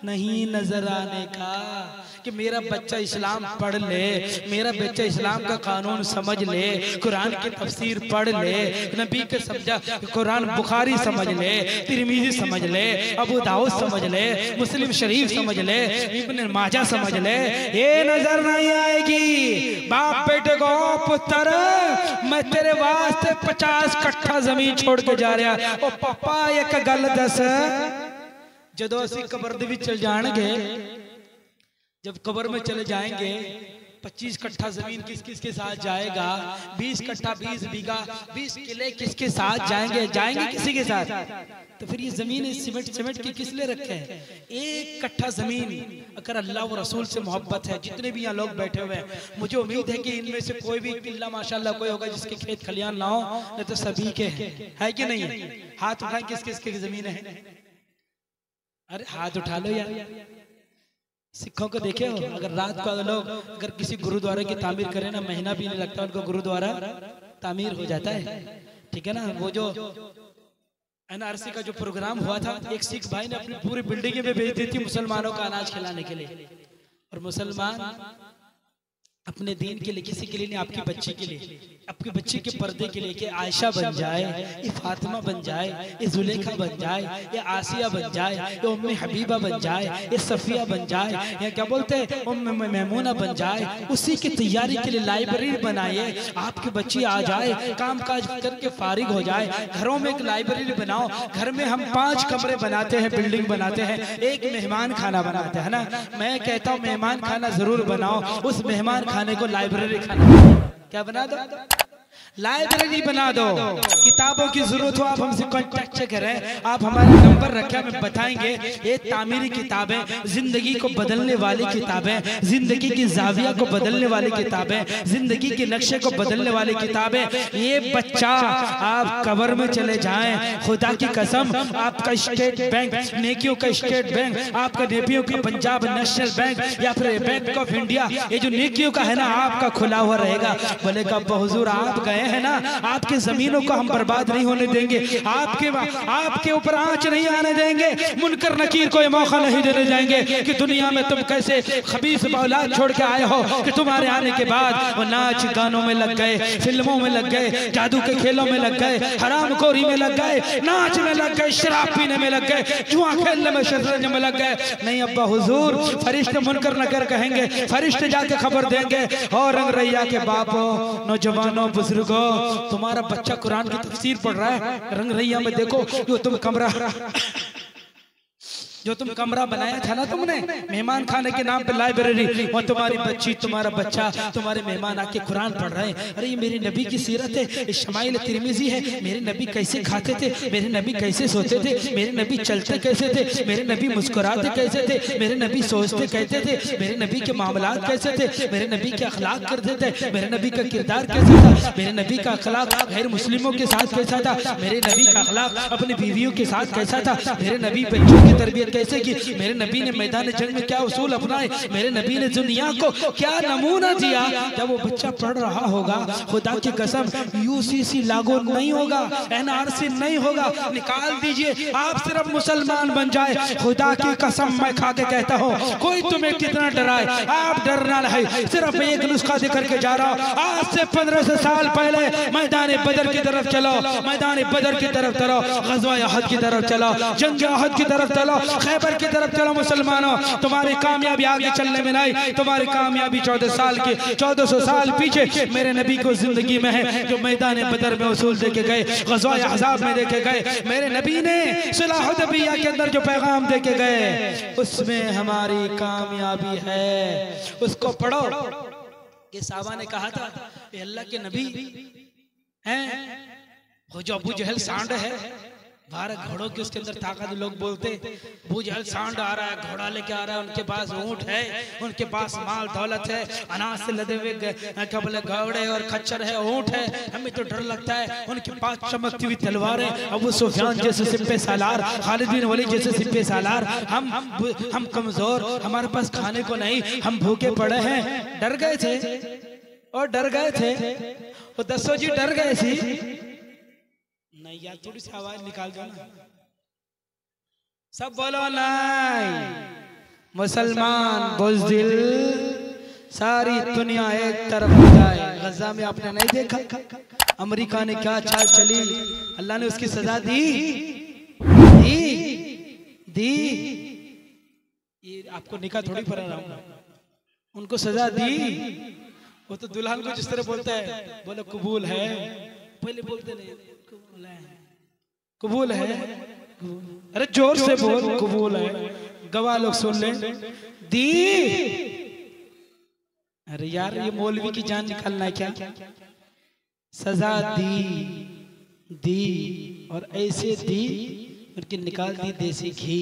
नहीं नजर आने का, कि मेरा बच्चा इस्लाम पढ़ ले, मेरा बच्चा इस्लाम का कानून समझ ले, कुरान की तफसीर पढ़ ले, नबी के समझा कुरान बुखारी समझ ले, तिरमिजी समझ ले, अबू दाऊद समझ ले, मुस्लिम शरीफ समझ ले, इब्न माजा समझ ले, ये नजर नहीं आएगी। बाप बेटे को, पुत्र मैं तेरे वास्ते 50 कट्ठा जमीन छोड़ के जा रहा, ओ पापा एक गल दस, जदों असीं कबर दे विच चल जाणगे, जब कब्र में चले जाएंगे 25 कट्ठा जमीन किस किस के साथ जाएगा, 20 कट्ठा 20 बीघा 20 किले किसके साथ जाएंगे? जाएंगे किसी के साथ? तो फिर ये जमीन सिमट के किस लिए रखे हैं? 1 कट्ठा जमीन अगर अल्लाह और रसूल से मोहब्बत है, जितने भी यहाँ लोग बैठे हुए हैं, मुझे उम्मीद है कि इनमें से कोई भी इल्ला माशाल्लाह कोई होगा जिसके खेत खलियान ना हो, नहीं तो सभी के है कि नहीं? हाथ उठाए किस किस की जमीन है? अरे हाथ उठा लो यार। सिखों को देखे हो, अगर रात को लोग अगर किसी गुरुद्वारे की तामीर करें ना, महीना भी नहीं लगता उनको गुरुद्वारा तामीर हो जाता है। ठीक है ना? वो जो एनआरसी का जो प्रोग्राम हुआ था, एक सिख भाई ने अपनी पूरी बिल्डिंग में भेज दी थी मुसलमानों का अनाज खिलाने के लिए, और मुसलमान अपने दीन के लिए, किसी के लिए नहीं, आपकी बच्ची के लिए, आपके बच्चे के पर्दे के लिए, कि आयशा बन जाए, ये फातिमा बन जाए, ये जुलेखा बन जाए, ये आसिया बन जाए, ये उम्मे हबीबा बन जाए, ये सफिया बन जाए, या क्या बोलते हैं उम्मे मैमूना बन जाए, उसी की तैयारी के लिए लाइब्रेरी बनाइए। आपकी बच्ची आ जाए, काम काज करके फारिग हो जाए, घरों में एक लाइब्रेरी बनाओ। घर में हम 5 कमरे बनाते हैं, बिल्डिंग बनाते हैं, एक मेहमान खाना बनाते हैं ना। मैं कहता हूँ मेहमान खाना जरूर बनाओ, उस मेहमान खाने को लाइब्रेरी खाना क्या बना दो, लाइब्रेरी बना दो। किताबों की जरूरत हो आप हमसे कांटेक्ट करें, आप हमारे नंबर रखे, हमें बताएंगे। ये तामीरी किताबें, जिंदगी को बदलने वाली किताबें, जिंदगी की जाविया को बदलने वाली किताबें, जिंदगी के नक्शे को बदलने वाली किताबें। ये बच्चा आप कब्र में चले जाएं, खुदा की कसम आपका स्टेट बैंक, नेकियों का स्टेट बैंक, आपका नेकियों का पंजाब नेशनल बैंक या फिर बैंक ऑफ इंडिया, ये जो नेकियों का है ना, आपका खुला हुआ रहेगा। बोले का हुजूर आप गए है ना, आपकी जमीनों को हम बर्बाद नहीं होने देंगे, आपके ऊपर आंच नहीं आने देंगे, मुनकर नकीर को मौका नहीं देने जाएंगे कि दुनिया में तुम कैसे खबीस औलाद छोड़ के आए हो, कि तुम्हारे आने के बाद वो नाच गानों में लग गए, फिल्मों में लग गए, जादू के खेलों में लग गए, हरामखोरी में लग गए, नाच में लग गए, शराब पीने में लग गए, जुआ खेलने में शतरंज में लग गए। नहीं अब्बा हुजूर, फरिश्ते मुनकर नकर कहेंगे, फरिश्ते जाके खबर देंगे, और रंग रैया के बापों, नौजवानों, बुजुर्गों, तुम्हारा बच्चा कुरान की तफसीर पढ़ रहा है, रंग रैया में देखो जो तुम कमरा बनाया था ना तुमने मेहमान खाने के नाम पे लाइब्रेरी, और तुम्हारी बच्ची, तुम्हारा बच्चा, तुम्हारे मेहमान आके कुरान पढ़ रहे हैं। अरे ये मेरे नबी की सीरत है, शमाइल तिरमिजी है, मेरे नबी कैसे खाते थे, मेरे नबी कैसे सोते थे, मेरे नबी चलते कैसे थे, मेरे नबी मुस्कुराते कैसे थे, मेरे नबी सोचते कैसे थे, मेरे नबी के मामलात कैसे थे, मेरे नबी के अखलाक करते थे, मेरे नबी का किरदार कैसा था, मेरे नबी का अखलाक गैर मुस्लिमों के साथ कैसा था, मेरे नबी का अखलाक अपनी बीवियों के साथ कैसा था, मेरे नबी बच्चों की तरबियत कैसे की, मेरे नबी ने मैदान जंग में क्या उसूल अपनाए, मेरे नबी ने दुनिया को क्या नमूना दिया। जब वो बच्चा पढ़ रहा होगा, खुदा की कसम यूसीसी लागू नहीं होगा, एनआरसी नहीं होगा, निकाल दीजिए, आप सिर्फ मुसलमान बन जाए। खुदा की कसम मैं खा के कहता हूँ, कोई तुम्हें कितना डराए, आप डरना है। सिर्फ एक नुस्खा देकर के जा रहा हूँ, आज से 1500 साल पहले मैदान बदर की तरफ चलो, मैदान बदर की तरफ चलो, गज़वा अहद की तरफ चलो, जंग अहद की तरफ चलो, खैबर की तरफ चलो मुसलमानों, तुम्हारी कामयाबी आगे चलने में नहीं, तुम्हारी कामयाबी 14 साल की 1400 साल पीछे मेरे नबी को जिंदगी में है, जो मैदान बदर में उसूल देके गए, ग़ज़वा अहज़ाब में देके गए, मेरे नबी ने सुलह हुदैबिया के अंदर जो पैगाम देके गए उसमें हमारी कामयाबी है। उसको पढ़ो। ये साहबा ने कहा था ये अल्लाह के नबी हैं, वो जो अबू जहल सांड है, 12 घोड़ों के उसके अंदर ताकत, लोग बोलते अबू जहल सांड आ रहा है, घोड़ा लेके आ रहा है, उनके पास ऊंट है, उनके पास माल दौलत है, अनाज से लदे हुए क्या बोले घोड़े और खच्चर है, ऊंट है, हमें तो डर लगता है। उनके पास चमकती हुई तलवारें, अबू सुफियान जैसे सिपे सालार, खालिद बिन वलीद जैसे सिपे सालार, हम कमजोर, हमारे पास खाने को नहीं, हम भूखे पड़े हैं। डर गए थे और डर गए थे, वो दसो जी डर गए थे। नहीं यार थोड़ी सी आवाज निकाल दो ना, सब बोलो नहीं। मुसलमान बुज़दिल, सारी दुनिया एक तरफ हो जाए। गजा में आपने नहीं देखा अमेरिका ने क्या चाल चली, अल्लाह ने उसकी सजा दी दी दी। ये आपको निकाह थोड़ी पढ़ा रहा हूं, उनको सजा दी। वो तो दुल्हन को जिस तरह बोलता है, बोले कबूल है, पहले बोलते नहीं कबूल है, अरे जोर से बोल कबूल है, गवाह लोग सुन ले। दी, अरे यार ये मौलवी की जान निकालना है क्या? सजा दी और ऐसे दी उनकी निकाल दी देसी घी,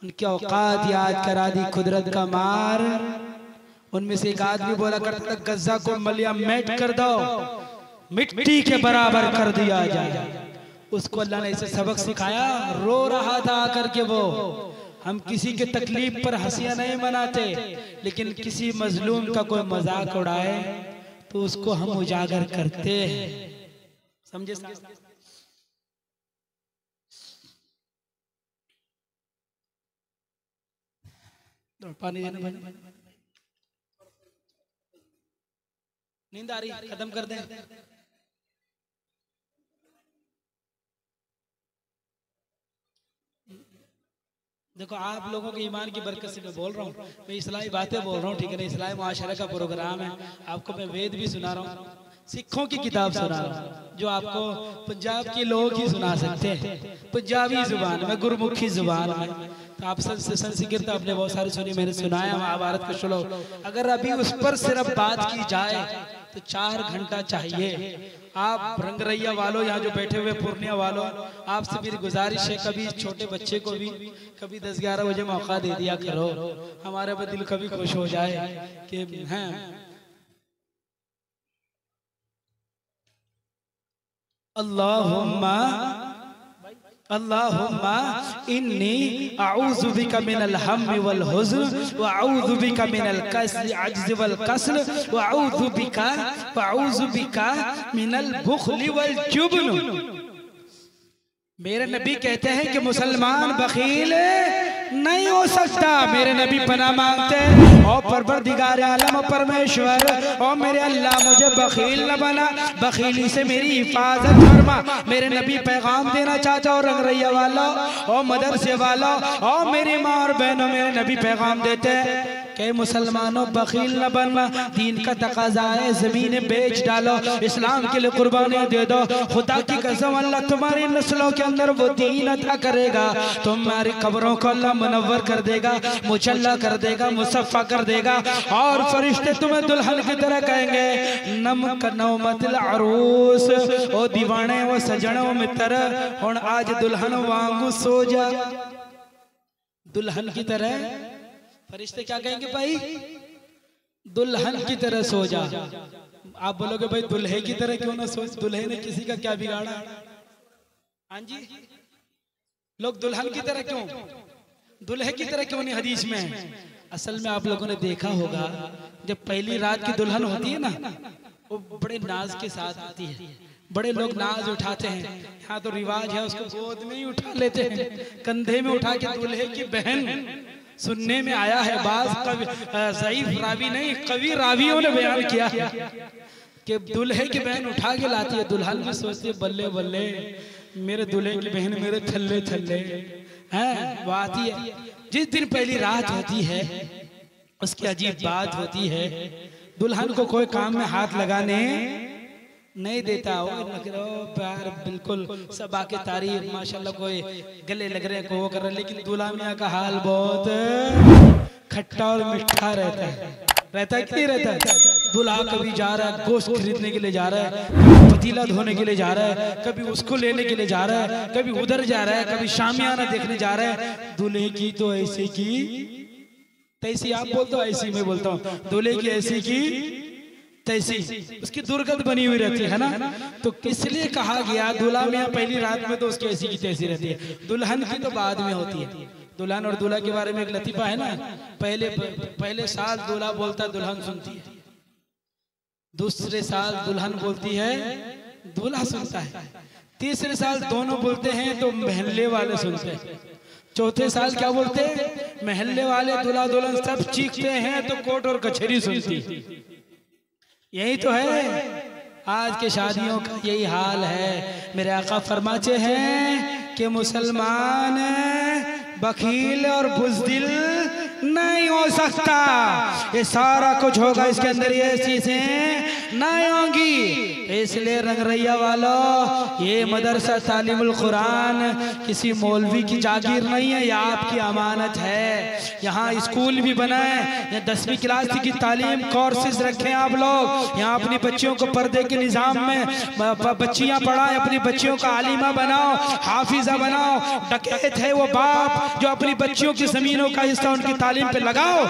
उनकी औकात याद करा दी कुदरत का मार। उनमें से एक आदमी बोला करता था गजा को मलिया मेट कर दो, मिट्टी के बराबर कर दिया जाए। उसको अल्लाह ने ऐसे सबक सिखाया, रो रहा था आकर के वो। हम किसी के तकलीफ पर हंसियां नहीं मनाते, लेकिन किसी मजलूम का कोई मजाक उड़ाए तो उसको हम उजागर करते हैं, समझे? पानी देना भाई, नींद आ रही, खत्म कर दें। देखो आप लोगों के ईमान की बरकत से मैं बोल रहा हूँ, मैं इस्लामी बातें बोल रहा हूँ, ठीक है ना? इस्लामी मुआशरा का प्रोग्राम है, आपको मैं वेद भी सुना रहा हूँ, सिखों की किताब सुना रहा हूँ, जो आपको पंजाब के लोग ही सुना सकते हैं, पंजाबी जुबान में, गुरमुखी जुबान में। तो आप संस्कृत आपने बहुत सारी सुनी, मैंने सुनाया महाभारत का श्लोक। अगर अभी उस पर सिर्फ बात की जाए तो 4 घंटा चाहिए। आप रंगरैया वालों, यहाँ जो बैठे हुए पूर्णिया वालों, आपसे मेरी गुजारिश है कभी छोटे बच्चे को भी कभी 10-11 बजे मौका दे दिया करो, हमारे भी दिल कभी खुश हो जाए कि हैं। अल्लाहुम्मा अल्लाहुम्मा इन्नी अऊज़ु बिका मिनल हम्मी वल हुज़्न व अऊज़ु बिका मिनल कसली अज्ज़ वल कस्ल व अऊज़ु बिका मिनल बुख़्ल वल जुब्न। मेरे नबी कहते हैं कि मुसलमान बखील नहीं हो सकता। मेरे नबी पनाह मांगते और परवरदिगार आलम परमेश्वर, और मेरे अल्लाह मुझे बखील न बना, बखीली से मेरी हिफाजत फरमा। मेरे नबी पैगाम देना चाहता और रंगरैया वाला और मदरसे वाला और मेरी माँ और बहनों, मेरे नबी पैगाम देते हैं कि मुसलमानों बखील न बनना, दीन का तकाजा है, जमीनें बेच डालो, इस्लाम के लिए कुर्बानियां दे दो। खुदा की कसम अल्लाह तुम्हारी नस्लों के अंदर वो दीन अता करेगा, तुम्हारी कब्रों को अल्लाह मुनव्वर कर देगा, मुचल्ला कर देगा, मुसफ़ा कर देगा, और फरिश्ते तुम्हें दुल्हन की तरह कहेंगे नमक नौमतिल अरूस, ओ दीवाने वो सजनों मित्र हुण आज दुल्हन वांगू सो जा। दुल्हन की तरह फरिश्ते क्या कहेंगे भाई? दुल्हन की तरह सो जा। आप बोलोगे भाई दुल्हे की तरह क्यों ना सो, दुल्हे ने किसी का क्या बिगाड़ा? हाँ जी, लोग दुल्हन की तरह क्यों, दुल्हे की तरह क्यों नहीं हदीस में है? असल में आप लोगों ने देखा होगा जब पहली रात की दुल्हन होती है ना, वो बड़े नाज के साथ आती है, बड़े लोग नाज उठाते हैं। यहाँ तो रिवाज है उसको गोद में ही उठा लेते हैं, कंधे में उठा के। दूल्हे की बहन सुनने में आया है, बाज कवि ज़ईफ रावी नहीं, कवि रावियों ने बयान किया कि दूल्हे की बहन उठा के लाती है, दुल्हन भी सोचती है बल्ले बल्ले मेरे दूल्हे की बहन मेरे थल्ले थल्ले, हैं वो आती है। जिस दिन पहली रात होती है उसकी अजीब बात होती है, दुल्हन को कोई काम में हाथ लगाने नहीं देता हो, प्यार बिल्कुल सब आके तारीफ माशाल्लाह कोई गले लग रहे को वो कर रहे, लेकिन दूल्हा मियाँ का हाल बहुत खट्टा और मीठा रहता है कि नहीं रहता है। दूल्हा कभी जा रहा है गोश्त खरीदने के लिए जा रहा है, कभी पतीला धोने के लिए जा रहा है, कभी उसको लेने के लिए जा रहा है, कभी उधर जा रहा है, कभी शामियाना देखने जा रहा है। दूल्हे की तो ऐसे की तैसी, आप बोलते हो ऐसी, मैं बोलता हूँ दूल्हे की ऐसी की तैसी, उसकी दुर्गत बनी हुई रहती है ना। तो इसलिए कहा गया दूल्हा मियाँ पहली रात में तो उसकी ऐसी की तैसी रहती है, दुल्हन की तो बाद में होती है। दुल्हन और दूल्हा के बारे में एक लतीफा है ना, पहले साल दूल्हा बोलता है दुल्हन सुनती है, दूसरे साल दुल्हन बोलती है दूल्हा सुनता है, तीसरे साल दोनों बोलते हैं तो महल्ले वाले सुनते हैं, चौथे साल क्या बोलते हैं महल्ले वाले दूल्हा दुल्हन सब चीखते हैं तो कोर्ट और कचहरी सुनती। यही तो है आज के शादियों का यही हाल है। मेरे आका फरमाते हैं कि मुसलमान बखील और बुज़दिल नहीं हो सकता, ये सारा कुछ होगा इसके अंदर, ये चीजें नहीं होंगी। इसलिए रंगरैया वालों, ये मदरसा तालीमुल कुरान किसी मौलवी की जागीर नहीं है, ये आपकी अमानत है। यहाँ स्कूल भी बना है, यहाँ 10वीं क्लास की तालीम कोर्सेज रखे आप लोग, यहाँ अपनी बच्चियों को पर्दे के निज़ाम में बच्चियाँ पढ़ाएं, अपनी बच्चियों का आलिमा बनाओ, हाफिजा बनाओ। डकैत है वो बाप जो अपनी बच्चियों की जमीनों का हिस्सा उनकी तालीम पे लगाओ,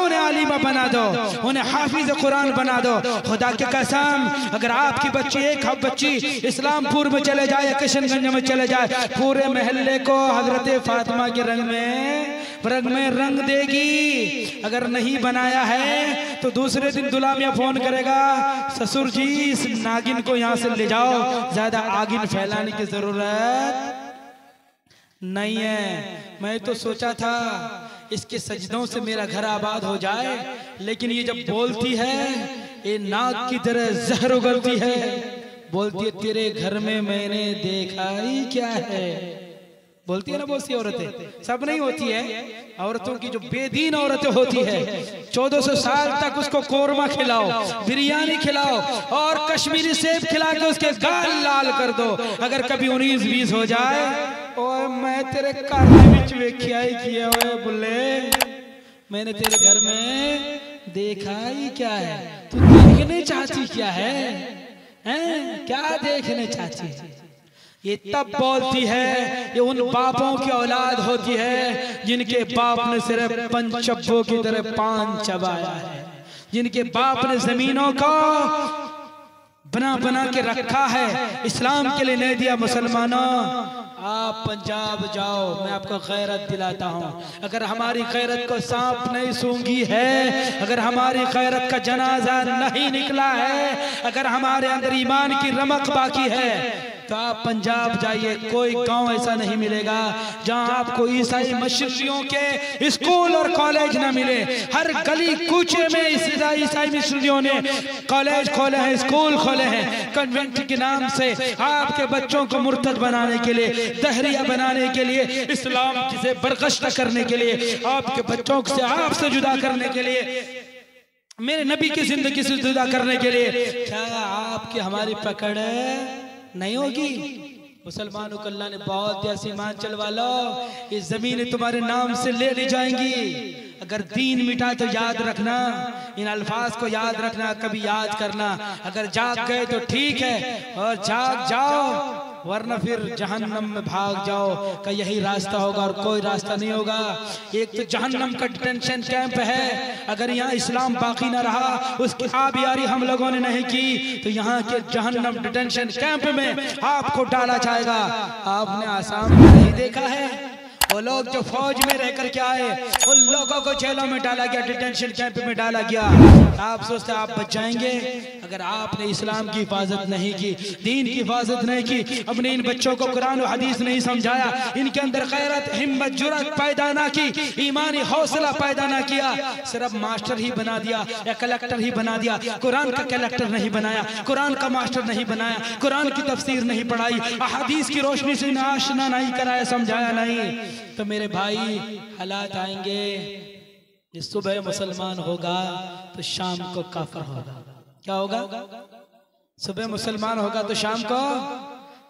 उन्हें आलिमा बना दो, उन्हें हाफिज कुरान बना दो। खुदा की कसम, अगर आपकी बच्ची एक बच्ची इस्लामपुर में चले जाए या किशनगंज में चले जाए, पूरे महल्ले को हजरत फातिमा के रंग में रंग देगी। अगर नहीं बनाया है तो दूसरे दिन दूल्हा मियां फोन करेगा, ससुर जी इस नागिन को यहाँ से ले जाओ, ज्यादा आगिन फैलाने की जरूरत नहीं है। मैं तो सोचा था इसके सजदों से मेरा घर आबाद हो जाए, लेकिन ये जब बोलती है ये नाक की तरह जहर उगलती है, बोलती है तेरे घर में मैंने देखा ही क्या है। बोलती है ना बहुत सी औरतें, सब नहीं होती है, औरतों की जो बेदीन औरतें होती है 1400 साल तक उसको कोरमा खिलाओ, बिरयानी खिलाओ और कश्मीरी सेब खिला के उसके गाल लाल कर दो। अगर कभी 19-20 हो जाए, ओए मैं तेरे काले विच वेख्या ही किया, ओए बुल्ले मैंने तेरे घर में देखा ही क्या है। तू देखने चाहती क्या है, हैं? क्या देखने चाहती है? ये तब बोलती है, ये उन बापों की औलाद होती है जिनके बाप ने सिर्फ पंचब्बों की तरह पान चबाया है, जिनके बाप ने जमीनों को बना के रखा है, इस्लाम के लिए नहीं दिया। मुसलमानों, आप पंजाब जाओ, मैं आपको गैरत दिलाता हूँ। अगर हमारी गैरत को सांप नहीं सूंघी है, अगर हमारी गैरत का जनाजा नहीं निकला है, अगर हमारे अंदर ईमान की रमक बाकी है, तो आप पंजाब जाइए, कोई गांव ऐसा नहीं मिलेगा जहां आपको ईसाई मिशनरियों के स्कूल और कॉलेज ना मिले। हर गली कूचे में ईसाई मिशनरियों ने कॉलेज खोले हैं, स्कूल खोले हैं, कन्वेंट के नाम से आपके बच्चों को मुर्तद बनाने के लिए, दहरिया बनाने के लिए, इस्लाम से बरगश्त करने के लिए, आपके बच्चों से आपसे जुदा करने के लिए, मेरे नबी की जिंदगी से जुदा करने के लिए। क्या आपकी हमारी पकड़ नहीं होगी? मुसलमानों को अल्लाह ने बहुत दिया, ईमान चलवा लो, ये जमीन तुम्हारे नाम से ले ली जाएंगी। अगर दीन मिटा तो याद रखना, इन अल्फाज को याद रखना, कभी याद करना। अगर जाग गए तो ठीक है, और जाग जाओ, वरना फिर जहन्नम में भाग जाओ का यही रास्ता होगा और कोई रास्ता नहीं होगा। एक तो जहन्नम का डिटेंशन कैंप है, अगर यहाँ इस्लाम बाकी ना रहा, उसकी आबियारी हम लोगों ने नहीं की, तो यहाँ के जहन्नम डिटेंशन कैंप में आपको डाला जाएगा। आपने आसाम में नहीं देखा है, वो लोग जो फौज में रहकर के आए, उन लोगों को जेलों में डाला गया, डिटेंशन कैंप में डाला गया। आप सोचते आप बच जाएंगे? अगर आपने इस्लाम की हिफाजत नहीं की, दीन की हिफाजत नहीं की, अपने इन बच्चों को कुरान और हदीस नहीं समझाया, इनके अंदर गैरत, हिम्मत, जुर्रत पैदा ना की, ईमानी हौसला पैदा ना किया, सिर्फ मास्टर ही बना दिया या कलेक्टर ही बना दिया, कुरान का कलेक्टर नहीं बनाया, कुरान का मास्टर नहीं बनाया, कुरान की तफसीर नहीं पढ़ाई, हदीस की रोशनी से आशना नहीं कराया, समझाया नहीं, तो मेरे भाई हालात आएंगे, सुबह मुसलमान होगा तो शाम को काफिर होगा। क्या होगा? सुबह मुसलमान होगा तो शाम को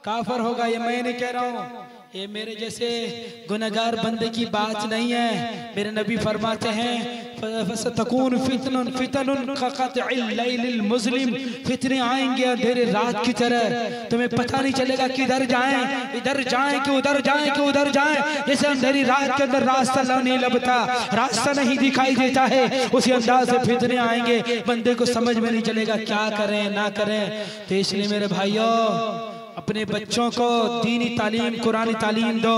काफिर होगा। ये मैं नहीं कह रहा हूँ, ये मेरे जैसे गुनहगार बंदे की बात नहीं है। मेरे नबी फरमाते हैं फसतकून फितनुन फितनुन कक़त्इल लैलिल मुज़लिम, फितने आएंगे अंधेरे रात की तरह, तुम्हें पता नहीं चलेगा किधर जाएं, इधर जाएं कि उधर जाएं कि उधर जाएं। जैसे अंधेरी रात के अंदर रास्ता नहीं लभता, रास्ता नहीं दिखाई देता है, उसी अंदाज से फितने आएंगे, बंदे को समझ में नहीं चलेगा क्या करें ना करें। तो इसलिए मेरे भाइयों अपने बच्चों को दीनी तालीम कुरानी तालीम दो,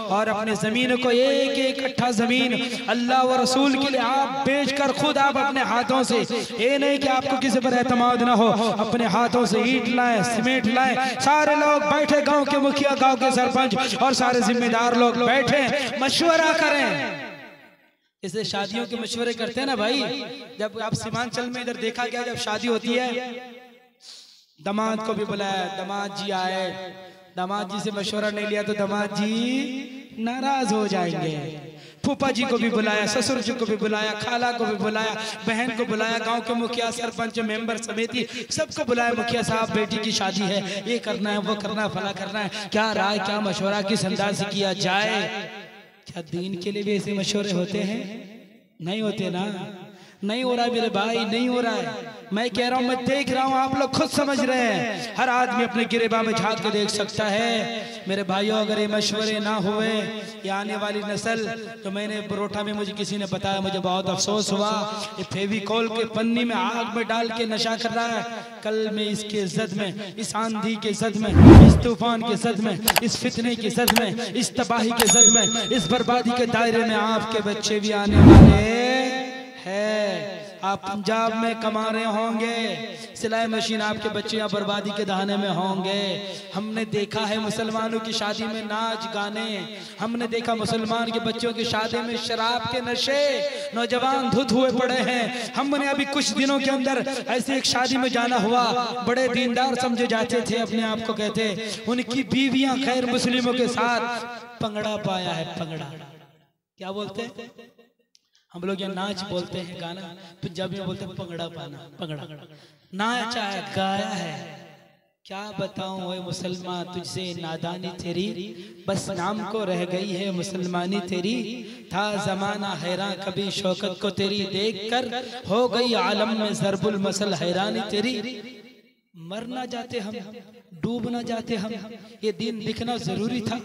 और अपने ज़मीन को एक एक कट्ठा ज़मीन अल्लाह व रसूल के लिए आप बेचकर खुद आप अपने हाथों से, ये नहीं कि आपको किसी पर एतमाद ना हो, अपने हाथों से ईंट लाएं सीमेंट लाएं, सारे लोग बैठे, गांव के मुखिया गांव के सरपंच और सारे जिम्मेदार लोग बैठे मशवरा करें। इसे शादियों के मशवरे करते हैं ना भाई। जब आप सीमांचल में इधर देखा गया, जब शादी होती है दामाद को भी बुलाया, दामाद जी आए, दामाद जी से मशवरा नहीं लिया तो दामाद जी नाराज हो जाएंगे। फूफा जी को भी बुलाया, ससुर जी को भी बुलाया, खाला को भी बुलाया, बहन को बुलाया, गांव के मुखिया सरपंच मेंबर समिति सबको बुलाया। मुखिया साहब बेटी की शादी है, ये करना है वो करना है फला करना है, क्या राय क्या मशवरा किस अंदाज से किया जाए। क्या दीन के लिए भी ऐसे मशवरे होते हैं? नहीं होते ना। नहीं हो रहा है मेरे भाई, नहीं हो रहा है। मैं कह रहा हूँ, मैं देख रहा हूँ, आप लोग खुद समझ रहे हैं। हर आदमी अपने गिरेबा में झांक के देख सकता है। मेरे भाइयों अगर ये मशवरे ना हुए, ये आने वाली नस्ल, तो मैंने बरोठा में मुझे किसी ने बताया, मुझे बहुत अफसोस हुआ, ये फेविकोल के पन्नी में आग में डाल के नशा कर रहा है। कल में इसके जद में, इस आंधी के जद में, इस तूफान के जद में, इस फितने के जद में, इस तबाही के जद में, इस बर्बादी के दायरे में आपके बच्चे भी आने वाले है। आप पंजाब में कमा रहे होंगे, सिलाई मशीन आपके बच्चे यहाँ बर्बादी के दहाने में होंगे। हमने देखा है मुसलमानों की शादी में नाच गाने, हमने देखा मुसलमान के बच्चों की शादी में शराब के नशे, नौजवान धुत हुए पड़े हैं। हमने अभी कुछ दिनों के अंदर ऐसे एक शादी में जाना हुआ, बड़े दीनदार समझे जाते थे, अपने आप को कहते, उनकी बीवियां गैर मुस्लिमों के साथ पंगड़ा पाया है। पंगड़ा क्या बोलते हैं हम लोग? यहाँ नाच बोलते हैं, गाना पंजाबी में बोलते हैं पंगड़ा पाना। पंगड़ा नाचा है, गाया है। क्या बताऊं ओए मुसलमान तुझसे नादानी तेरी, बस नाम को रह गई है मुसलमानी तेरी। था जमाना हैरान कभी शौकत को तेरी देखकर, हो गई आलम में ज़रबुल मसल हैरानी तेरी। मर ना जाते हम, डूब ना जाते हम, ये दीन दिखना जरूरी था।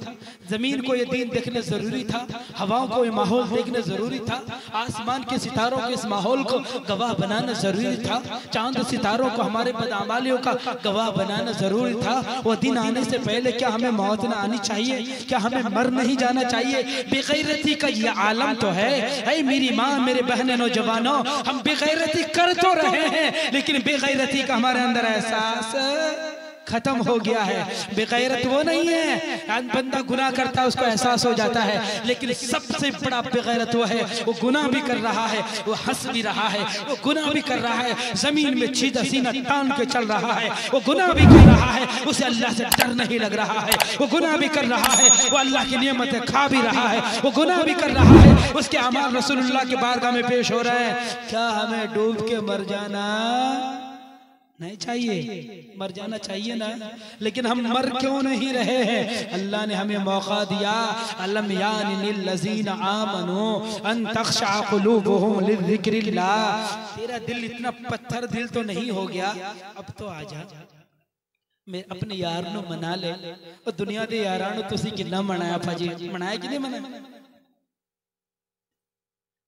जमीन को ये दीन देखना जरूरी था, हवाओं को ये माहौल देखना जरूरी था, आसमान के सितारों के इस माहौल को गवाह बनाना जरूरी था, चांद सितारों को हमारे बदअमालियों का गवाह बनाना जरूरी था। वो दिन आने से पहले क्या हमें मौत ना आनी चाहिए? क्या हमें मर नहीं जाना चाहिए? बेगैरती का ये आलम तो है। ऐ मेरी माँ, मेरे बहने, नौजवानों, हम बेगैरती कर तो रहे हैं, लेकिन बेगैरती का हमारे अंदर एहसास खत्म हो गया है। बेगैरत वो नहीं है, बंदा गुनाह करता है उसको एहसास हो जाता है, लेकिन सबसे बड़ा बेगैरत वो है, वो गुनाह भी कर रहा है, वो हंस भी रहा है, वो गुनाह भी कर रहा है, जमीन में सीधा सीना तान के चल रहा है, वो गुनाह भी कर रहा है, उसे अल्लाह से डर नहीं लग रहा है, वो गुनाह भी कर रहा है, वो अल्लाह की नियमतें खा भी रहा है, वो गुनाह भी कर रहा है, उसके अमाल रसूलुल्लाह के बारगाह में पेश हो रहे हैं। क्या हमें डूब के मर जाना नहीं चाहिए? मर जाना चाहिए ना, लेकिन हम मर क्यों नहीं रहे हैं? अल्लाह ने हमें मौका दिया, अलम यानि लिल्लज़ीना आमनू अन तख़शअ क़ुलूबुहुम लिज़िक्रिल्लाह। तेरा दिल इतना पत्थर दिल तो नहीं हो गया? अब तो आ जा, मैं अपने यार नू मना ले। और दुनिया दे यारां नू तुसी किन्ना मनाया भाजी? मनाया कि नहीं मनाया?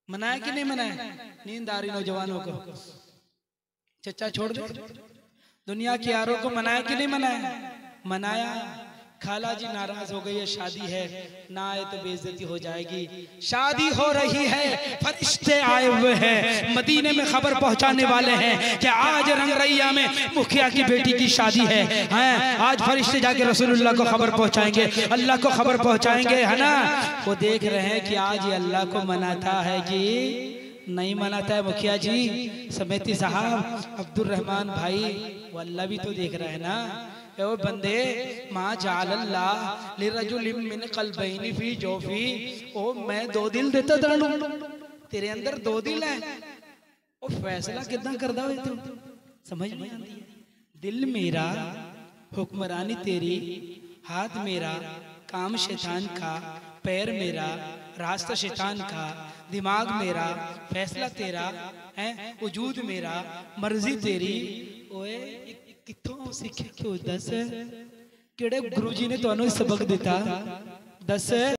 मनाया कि नहीं मनाया? नींद आ रही नौजवानों को, चचा छोड़ दो। दुनिया के यारों को मनाया कि नहीं मनाया? मनाया। खाला जी नाराज हो गई है, शादी है, ना आए तो बेइज्जती हो जाएगी। शादी हो रही है, फरिश्ते आए हुए हैं, मदीने में खबर पहुंचाने वाले हैं कि आज रंगरैया में मुखिया की बेटी की शादी है। आज फरिश्ते जाके रसूलुल्लाह को खबर पहुंचाएंगे, अल्लाह को खबर पहुंचाएंगे, है ना? वो देख रहे हैं कि आज ये अल्लाह को मनाता है कि नहीं मनाता है। मुखिया जी, समिति साहब, अब्दुल रहमान भाई, वो अल्लाह भी तो देख रहा है ना। ओ बंदे माँ जालल्लाह लिरजुलिम मिन क़ल्बैनि फी जोफी। ओ मैं दो दिल देता तानू, तेरे अंदर दो दिल है। ओ फैसला कितना करदा होए तू समझ नहीं आती है। दिल मेरा हुक्मरानी तेरी, हाथ मेरा काम शैतान का, पैर मेरा रास्ता शैतान का, दिमाग मेरा फैसला तेरा है, वजूद मेरा मर्जी तेरी। ओए कितों सीखे क्यों दस, केड़े गुरु जी ने तुहानू सबक दिता दस।